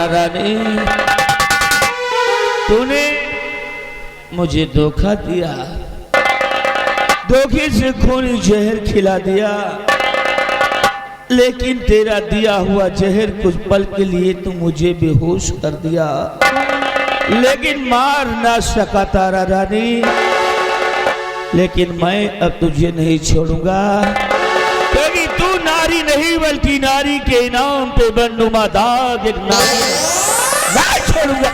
Speaker 7: रानी, तूने मुझे धोखा दिया, धोखे से खूनी जहर खिला दिया, लेकिन तेरा दिया हुआ जहर कुछ पल के लिए तो मुझे बेहोश कर दिया। लेकिन मार ना सका तारा रानी। लेकिन मैं अब तुझे नहीं छोड़ूंगा, क्योंकि तू नारी नहीं बल्कि नारी के नाम पे बननुमा दाग एक नारी ना छोड़ूंगा।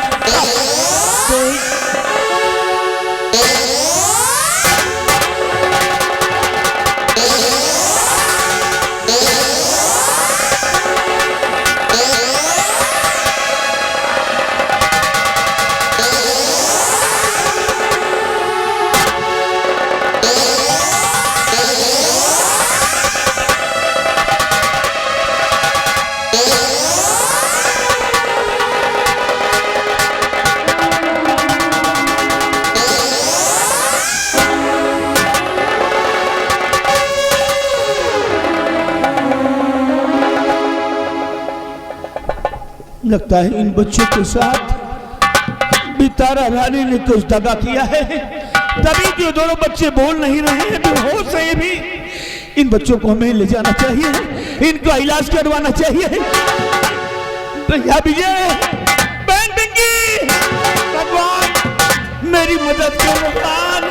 Speaker 7: लगता है इन बच्चों के साथ भी तारा रानी ने कुछ दगा किया है, तभी जो दोनों बच्चे बोल नहीं रहे हैं, बेहोश है भी। इन बच्चों को हमें ले जाना चाहिए, इनका इलाज करवाना चाहिए। भैया विजय, बहन पिंकी, भगवान मेरी मदद करो भगवान।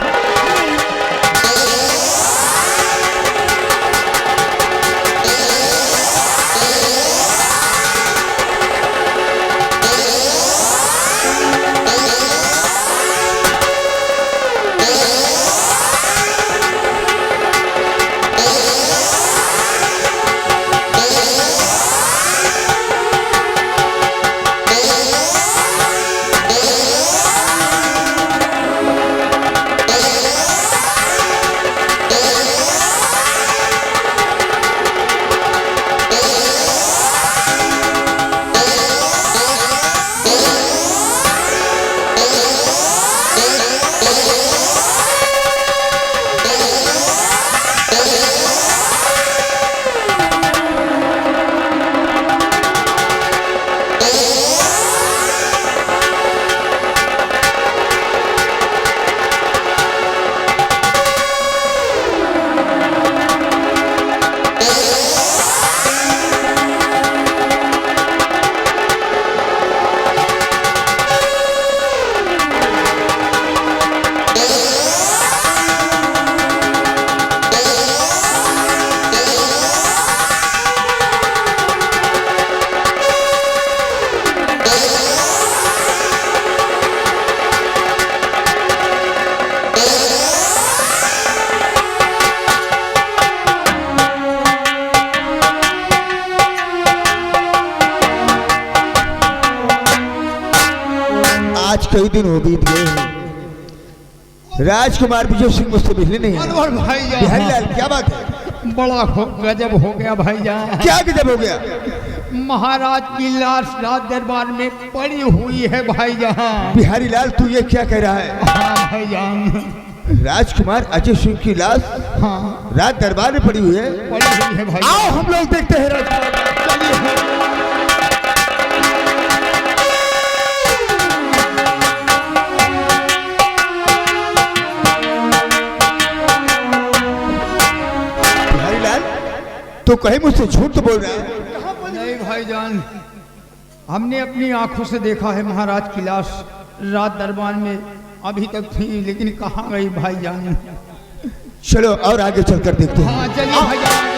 Speaker 1: आज कई दिन हो बीत गए हैं, राजकुमार विजय सिंह मुझसे मिलने नहीं आए।
Speaker 5: और भाई
Speaker 1: बिहारी लाल क्या बात है?
Speaker 5: बड़ा गजब हो गया भाईजान।
Speaker 1: क्या गजब हो गया?
Speaker 5: महाराज की लाश राज दरबार में पड़ी हुई है भाईजान।
Speaker 1: बिहारी लाल तू ये क्या कह रहा है?
Speaker 5: हाँ भाईजान,
Speaker 1: राजकुमार अजय सिंह की लाश
Speaker 5: हाँ
Speaker 1: राज दरबार में पड़ी हुई है।
Speaker 5: पड़ी हुई है भाई।
Speaker 1: आओ हम लोग देखते हैं राजकुमार।
Speaker 5: चलिए।
Speaker 1: तो कहीं मुझसे झूठ तो बोल रहा है?
Speaker 5: नहीं भाईजान, हमने अपनी आंखों से देखा है महाराज की लाश रात दरबार में अभी तक थी, लेकिन कहाँ गई भाईजान?
Speaker 1: चलो और आगे चलकर देखते हैं।
Speaker 5: हाँ चलिए भाईजान।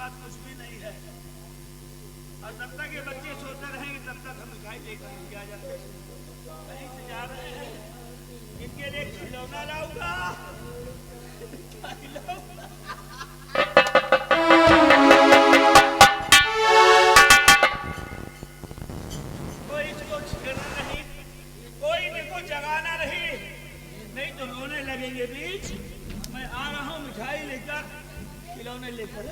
Speaker 8: बात कुछ भी नहीं है। और जब तक ये बच्चे सोते रहेंगे तब तक हम मिठाई लेकर क्या जाते हैं, कहीं से जा रहे हैं, इनके लिए खिलौना लाऊंगा। कोई इसको छेड़ना नहीं, कोई इनको जगाना नहीं तो रोने लगेंगे बीच। मैं आ रहा हूँ मिठाई लेकर, खिलौने लेकर।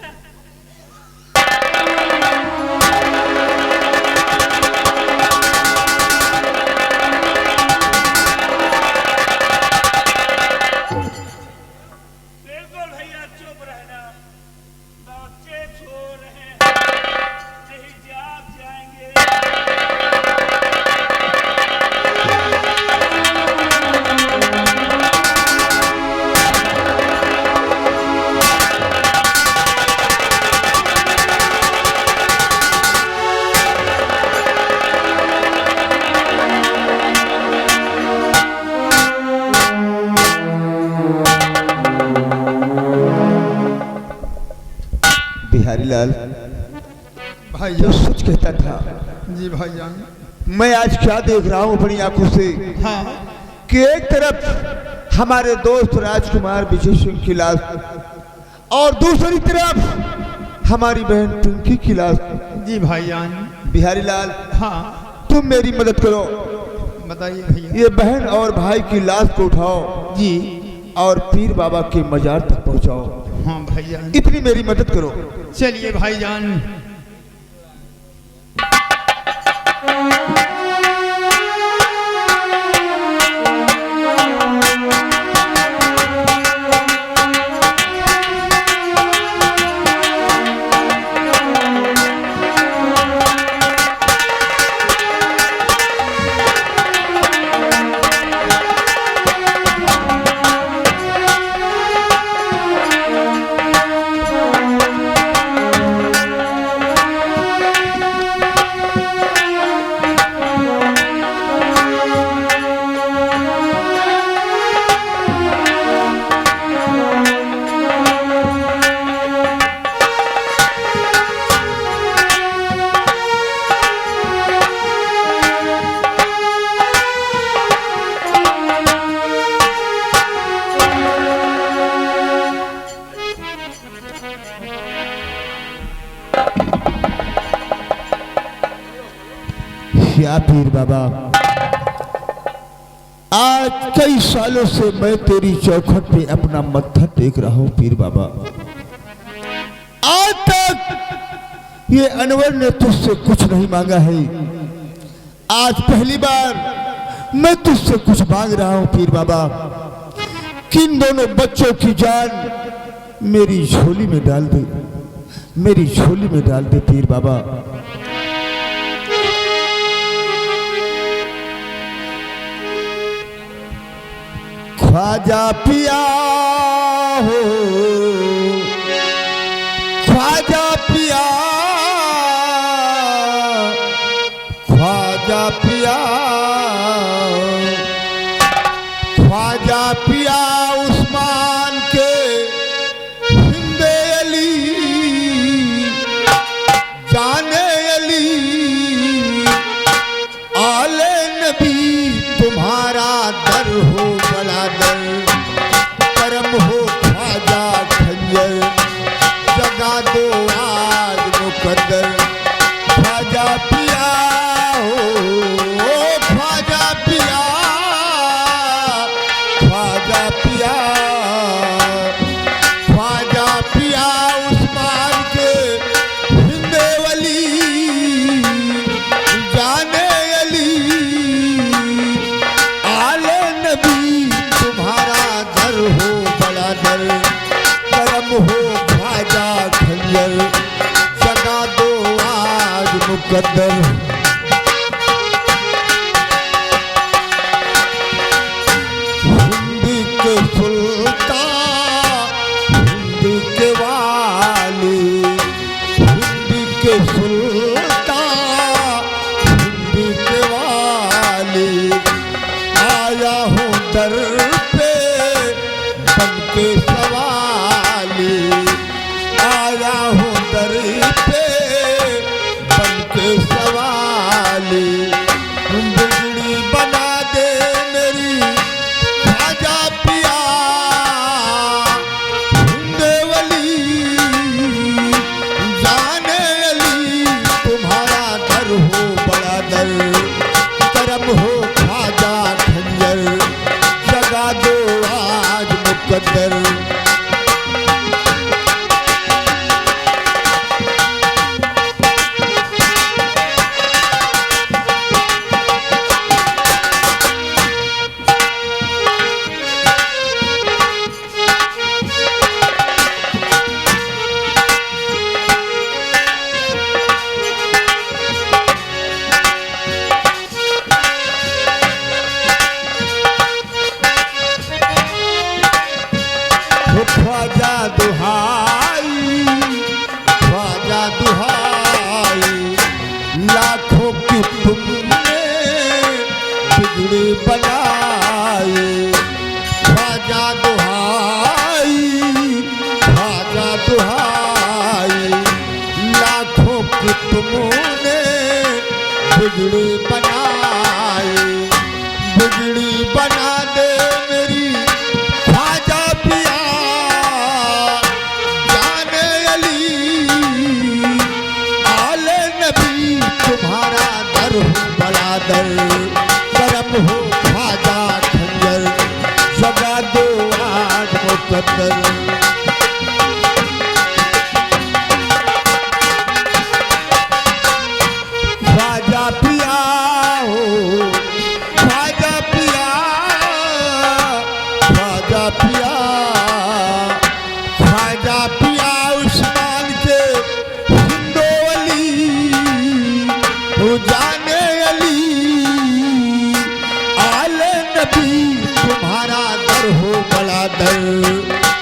Speaker 8: बिल्कुल भैया चुप रहना, बच्चे सो रहे हैं, नहीं जाग जाएंगे।
Speaker 9: बिहारी लाल
Speaker 5: भाई
Speaker 9: जो सच कहता था,
Speaker 5: जी भाईजान।
Speaker 9: मैं आज क्या देख रहा हूँ अपनी आंखों से
Speaker 5: हाँ
Speaker 9: कि एक तरफ हमारे दोस्त राजकुमार विजय सिंह की लाश और दूसरी तरफ हमारी बहन पिंकी की लाश।
Speaker 5: जी भाईजान।
Speaker 9: बिहारी लाल,
Speaker 5: हाँ
Speaker 9: तुम मेरी मदद करो,
Speaker 5: बताइए भैया।
Speaker 9: ये बहन और भाई की लाश को उठाओ
Speaker 5: जी
Speaker 9: और पीर बाबा के मजार तक पहुंचाओ।
Speaker 5: हाँ भाईजान,
Speaker 9: इतनी मेरी मदद करो।
Speaker 5: चलिए भाईजान।
Speaker 9: क्या पीर बाबा, आज कई सालों से मैं तेरी चौखट पे अपना मत्था टेक रहा हूं पीर बाबा। आज तक ये अनवर ने तुझसे कुछ नहीं मांगा है, आज पहली बार मैं तुझसे कुछ मांग रहा हूं पीर बाबा। किन दोनों बच्चों की जान मेरी झोली में डाल दे, मेरी झोली में डाल दे पीर बाबा। ख्वाजा पिया हो, ख्वाजा पिया, ख्वाजा पिया, ख्वाजा पिया उस्मान के हिंदे अली, जाने अली, आले नबी तुम्हारा दर हो बड़ा दर, करम हो ख्वाजा खंजर, जगा दो आज मुकद्दर। ख्वाजा पिया हो, ख्वाजा पिया, ख्वाजा पिया, ख्वाजा पिया उस्मान के हिंदे वली, जाने अली, आले नबी तुम्हारा दर हो बड़ा दर, करम हो ख्वाजा खंजर, जगा दो आज मुकद्दर। हिंदी के सुल्तान, हिंदी के वाली, हिंदी के सुल्तान, हिंदी के वाली, आया हूँ दर पे बन के सवाली, आया हूँ दर सवाली बिगड़ी बना दे मेरी ख्वाजा पिया हिंदवली जाने अली तुम्हारा दर हो बड़ा दर करम हो ख्वाजा खंजर जगा दो आज मुकद्दर ख्वाजा दुहाई ख्वाजा दुहाई लाखों की तुमने बिगड़ी बनाई ख्वाजा दुहाई ख्वाजा दुहाई लाखों की तुमने बिगड़ी बनाई बिगड़ी बना दे मेरी ख्वाजा पिया जाने अली आले नबी तुम्हारा दर हो बड़ा दर करम हो ख्वाजा खंजर जगा दो आज मुकद्दर ख्वाजा पिया हो ख्वाजा पिया ख्वाजा पिया ख्वाजा पिया उस्मान के हिंदोवली जाने अली आले नबी तुम्हारा दर हो बड़ा दर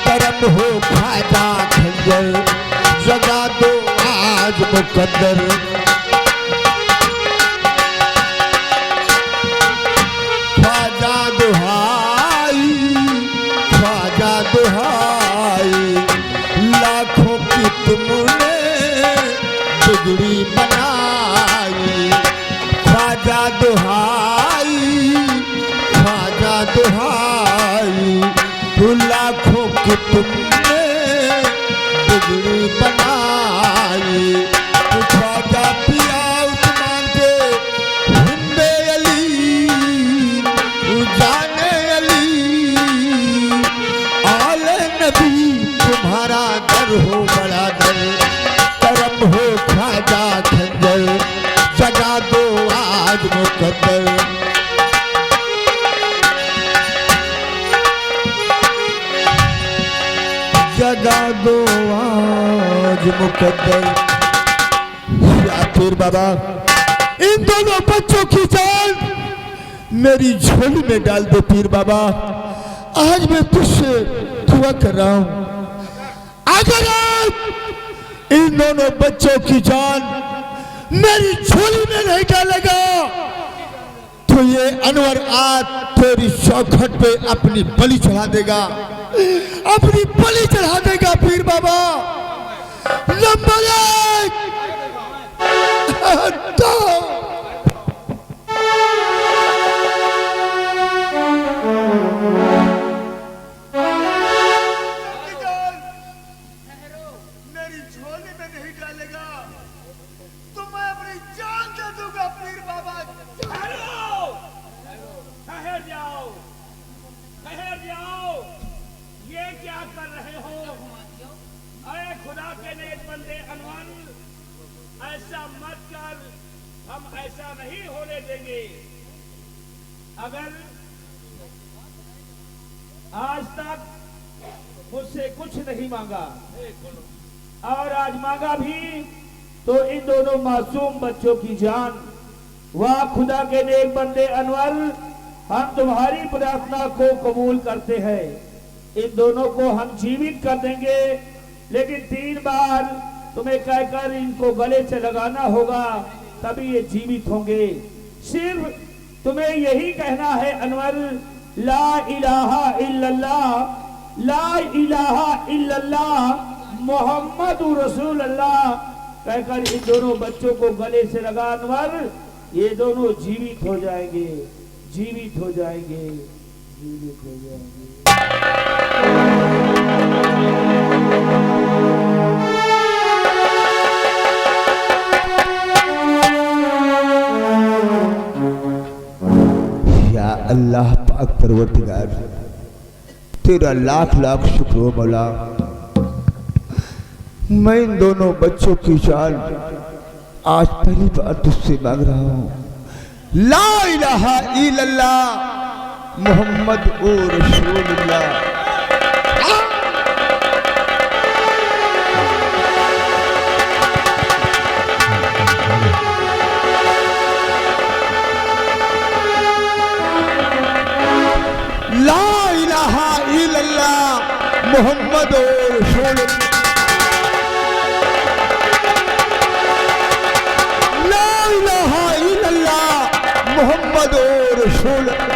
Speaker 9: करम हो ख्वाजा खंजर जगा दो आज मुकद्दर ख्वाजा दुहाई ख्वाजा दुहाई लाखों की तुमने बिगड़ी बनाई ख्वाजा दुहाई ख्वाजा दुहाई लाखों की तुमने बिगड़ी बनाई ख्वाजा पिया उस्मान के हिंदे अली जाने अली आले नबी तुम्हारा दर हो बड़ा दर करम हो ख्वाजा खंजर जगा दो आज मुकद्दर जगा दो आज मुकद्दर या फिर बाबा इन दोनों बच्चों की जान मेरी झोली में डाल दो पीर बाबा आज मैं तुझसे दुआ कर रहा हूं अगर आज इन दोनों बच्चों की जान मेरी झोली में नहीं डालेगा तो ये अनवर आज तेरी चौखट पे अपनी बलि चढ़ा देगा अपनी बलि चढ़ा देगा पीर बाबा नंबर एक तो
Speaker 8: मेरी झोली में नहीं डालेगा तो मैं अपनी जान दे दूंगा पीर बाबा। ठहर जाओ ठहर जाओ, ये क्या कर रहे हो? अरे खुदा के नेक बंदे अनवर, ऐसा मत कर, हम ऐसा नहीं होने देंगे। अगर आज तक मुझसे कुछ नहीं मांगा और आज मांगा भी तो इन दोनों मासूम बच्चों की जान। वाह खुदा के नेक बंदे अनवर, हम तुम्हारी प्रार्थना को कबूल करते हैं। इन दोनों को हम जीवित कर देंगे, लेकिन 3 बार तुम्हें कहकर इनको गले से लगाना होगा, तभी ये जीवित होंगे। सिर्फ तुम्हें यही कहना है अनवर, ला इलाहा इल्लल्लाह, ला इलाहा इल्लल्लाह, मोहम्मद रसूलुल्लाह
Speaker 7: कहकर इन दोनों बच्चों को गले से लगा अनवर, ये दोनों जीवित हो जाएंगे, जीवित हो जाएंगे, जीवित हो जाएंगे।
Speaker 9: या अल्लाह पाक परवरदिगार, तेरा लाख लाख शुक्र हो मौला। मैं इन दोनों बच्चों की जान आज पहली बार तुझसे मांग रहा हूँ। ला इलाहा इल्लल्लाह मोहम्मद ओ रसूलुल्लाह। ला इलाहा इल्लल्लाह मोहम्मद ओ रसूलुल्लाह। ला इलाहा इल्लल्लाह मोहम्मद ओ रसूलुल्लाह।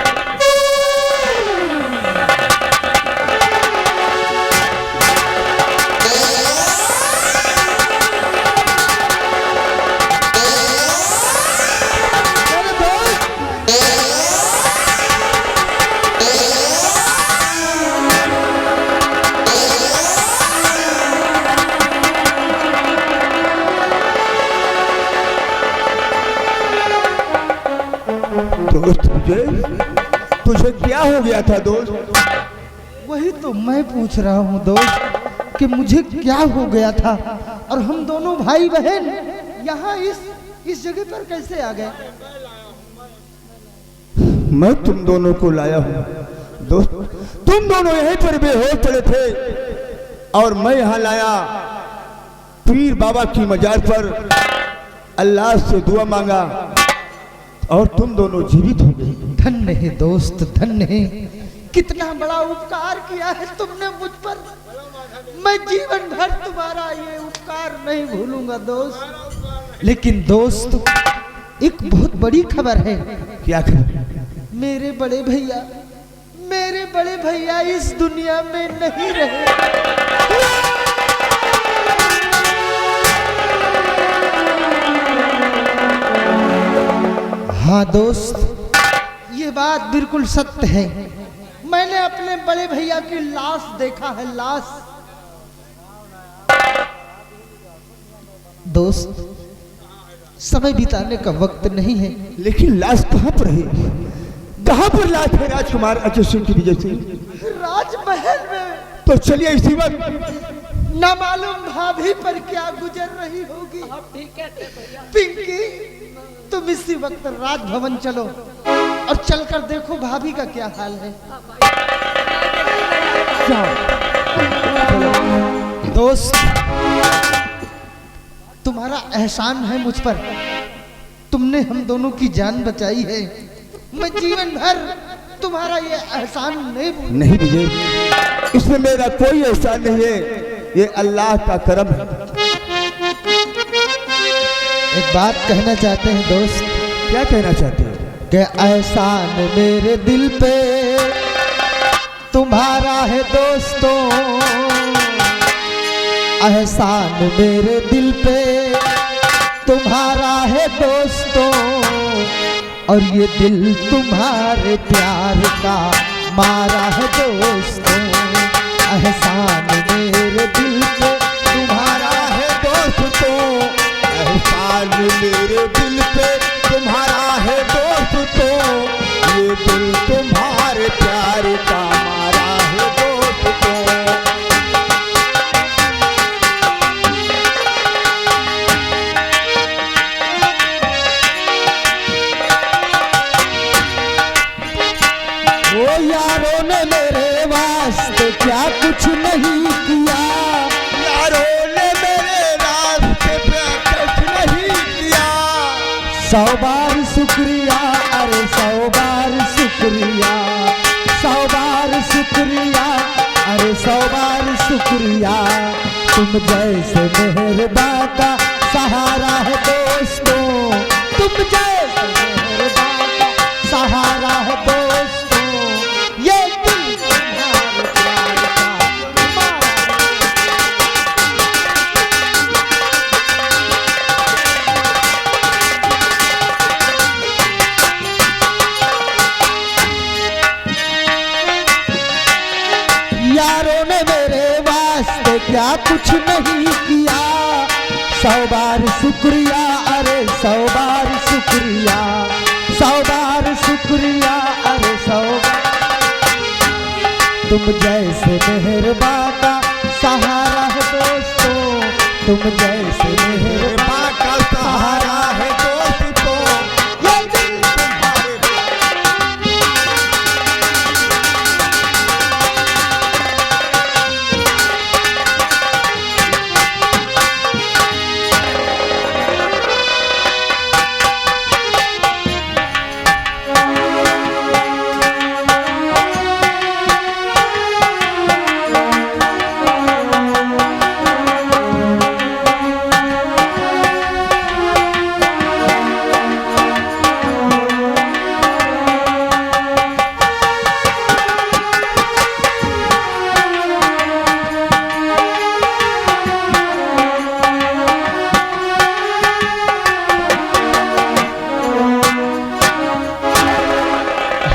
Speaker 9: दोस्त तुझे क्या हो गया था दोस्त?
Speaker 1: वही तो मैं पूछ रहा हूँ दोस्त कि मुझे क्या हो गया था, और हम दोनों भाई बहन यहाँ इस जगह पर कैसे आ गए?
Speaker 9: मैं तुम दोनों को लाया हूँ दोस्त। तुम दोनों यहीं पर बेहोश पड़े थे और मैं यहाँ लाया पीर बाबा की मजार पर, अल्लाह से दुआ मांगा और तुम दोनों जीवित हो गए।
Speaker 1: धन्य है दोस्त, धन्य है। कितना बड़ा उपकार किया है तुमने मुझ पर। मैं जीवन भर तुम्हारा ये उपकार नहीं भूलूंगा दोस्त। लेकिन दोस्त एक बहुत बड़ी खबर है।
Speaker 9: क्या खबर?
Speaker 1: मेरे बड़े भैया इस दुनिया में नहीं रहे। हाँ दोस्त, ये बात बिल्कुल सत्य है। मैंने अपने बड़े भैया की लाश देखा है, लाश। दोस्त समय बिताने का वक्त नहीं है।
Speaker 9: लेकिन लाश कहाँ पर है? कहाँ पर लाश है राजकुमार अजय सिंह की वजह से?
Speaker 1: राजमहल में।
Speaker 9: तो चलिए इसी वक्त।
Speaker 1: ना मालूम भाभी पर क्या गुजर रही होगी। पिंकी, तुम इसी वक्त राजभवन चलो और चलकर देखो भाभी का क्या हाल है। दोस्त तुम्हारा एहसान है मुझ पर। तुमने हम दोनों की जान बचाई है। मैं जीवन भर तुम्हारा ये एहसान नहीं
Speaker 9: विजय, इसमें मेरा कोई एहसान नहीं है, ये अल्लाह का करम है।
Speaker 1: एक बात कहना चाहते हैं दोस्त।
Speaker 9: क्या कहना चाहते हैं?
Speaker 1: कि एहसान मेरे दिल पे तुम्हारा है दोस्तों, एहसान मेरे दिल पे तुम्हारा है दोस्तों, और ये दिल तुम्हारे प्यार का मारा है दोस्तों। एहसान मेरे दिल पे तुम्हारा है दोस्तों, एहसान मेरे दिल पे तुम्हारा है दोस्तों, ये दिल तुम्हारे प्यार का मारा है दोस्तों। ओ यारों ने मेरे वास्ते क्या कुछ नहीं किया, यारों ने मेरे रास्ते पे कुछ नहीं किया। 100 बार शुक्रिया, अरे 100 बार शुक्रिया, 100 बार शुक्रिया, अरे 100 बार शुक्रिया। तुम जैसे मेहरबान का सहारा है दोस्तों, तुम जैसे मेहरबान का सहारा है दोस्तों, ये दिल तुम्हारे प्यार का मारा। कुछ नहीं किया। 100 बार शुक्रिया, अरे 100 बार शुक्रिया, 100 बार शुक्रिया, अरे 100 बार। तुम जैसे मेहरबान का सहारा है दोस्तों, तुम जैसे मेहरबान का सहारा है दोस्तों, ये दिल तुम्हारे।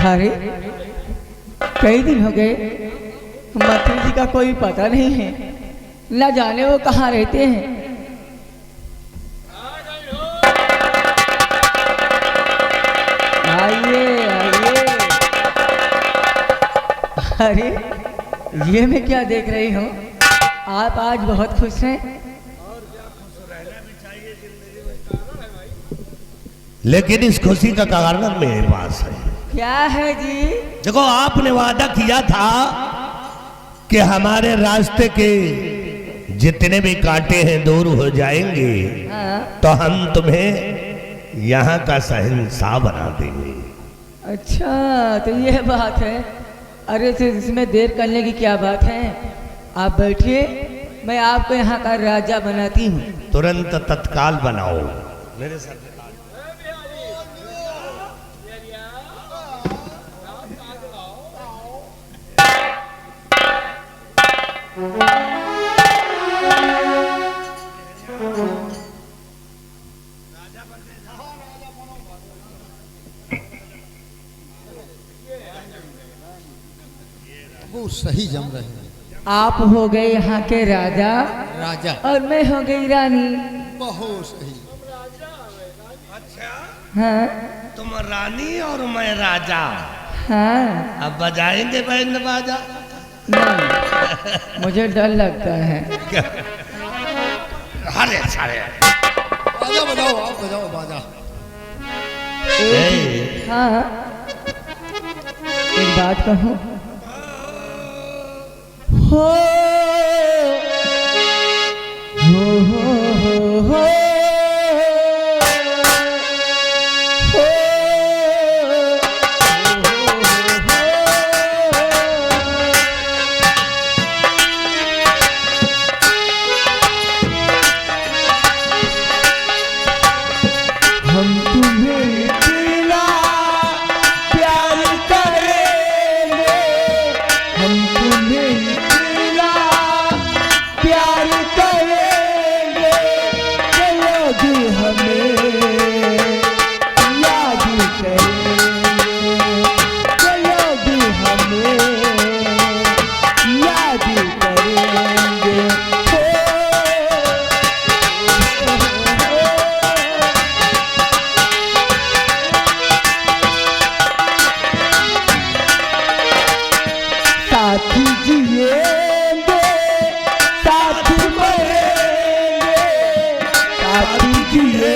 Speaker 6: अरे कई दिन हो गए मंत्री जी का कोई पता नहीं है, न जाने वो कहाँ रहते हैं। आइए आइए। अरे ये मैं क्या देख रही हूँ, आप आज बहुत खुश हैं।
Speaker 2: लेकिन इस खुशी का कारण मेरे पास है।
Speaker 6: क्या है जी?
Speaker 2: देखो, आपने वादा किया था कि हमारे रास्ते के जितने भी कांटे हैं दूर हो जाएंगे,
Speaker 6: हाँ।
Speaker 2: तो हम तुम्हें यहाँ का शहंशाह बना देंगे।
Speaker 6: अच्छा, तो ये बात है। अरे तो इसमें देर करने की क्या बात है, आप बैठिए, मैं आपको यहाँ का राजा बनाती हूँ।
Speaker 2: तुरंत तत्काल बनाओ मेरे साथ।
Speaker 5: वो सही जम रहे हैं।
Speaker 6: आप हो गए यहाँ के राजा
Speaker 5: राजा
Speaker 6: और मैं हो गई रानी।
Speaker 5: बहुत सही।
Speaker 6: हाँ
Speaker 2: तुम रानी और मैं राजा।
Speaker 6: हाँ।
Speaker 2: अब बजाएंगे बैंड बाजा?
Speaker 6: नहीं, मुझे डर लगता है।
Speaker 2: अरे सारे
Speaker 5: बाजा बजाओ, आप बजाओ बाजा।
Speaker 6: हाँ, एक बात कहूँ, हो हो हम तुम्हें दिला प्यार करेंगे, हम तुम्हें दिला प्यार करेंगे, चलोगी हमें याद करेंगे, चलोगी हमें याद करेंगे। साथ जिएंगे, साथ मरेंगे, साथ जिएंगे,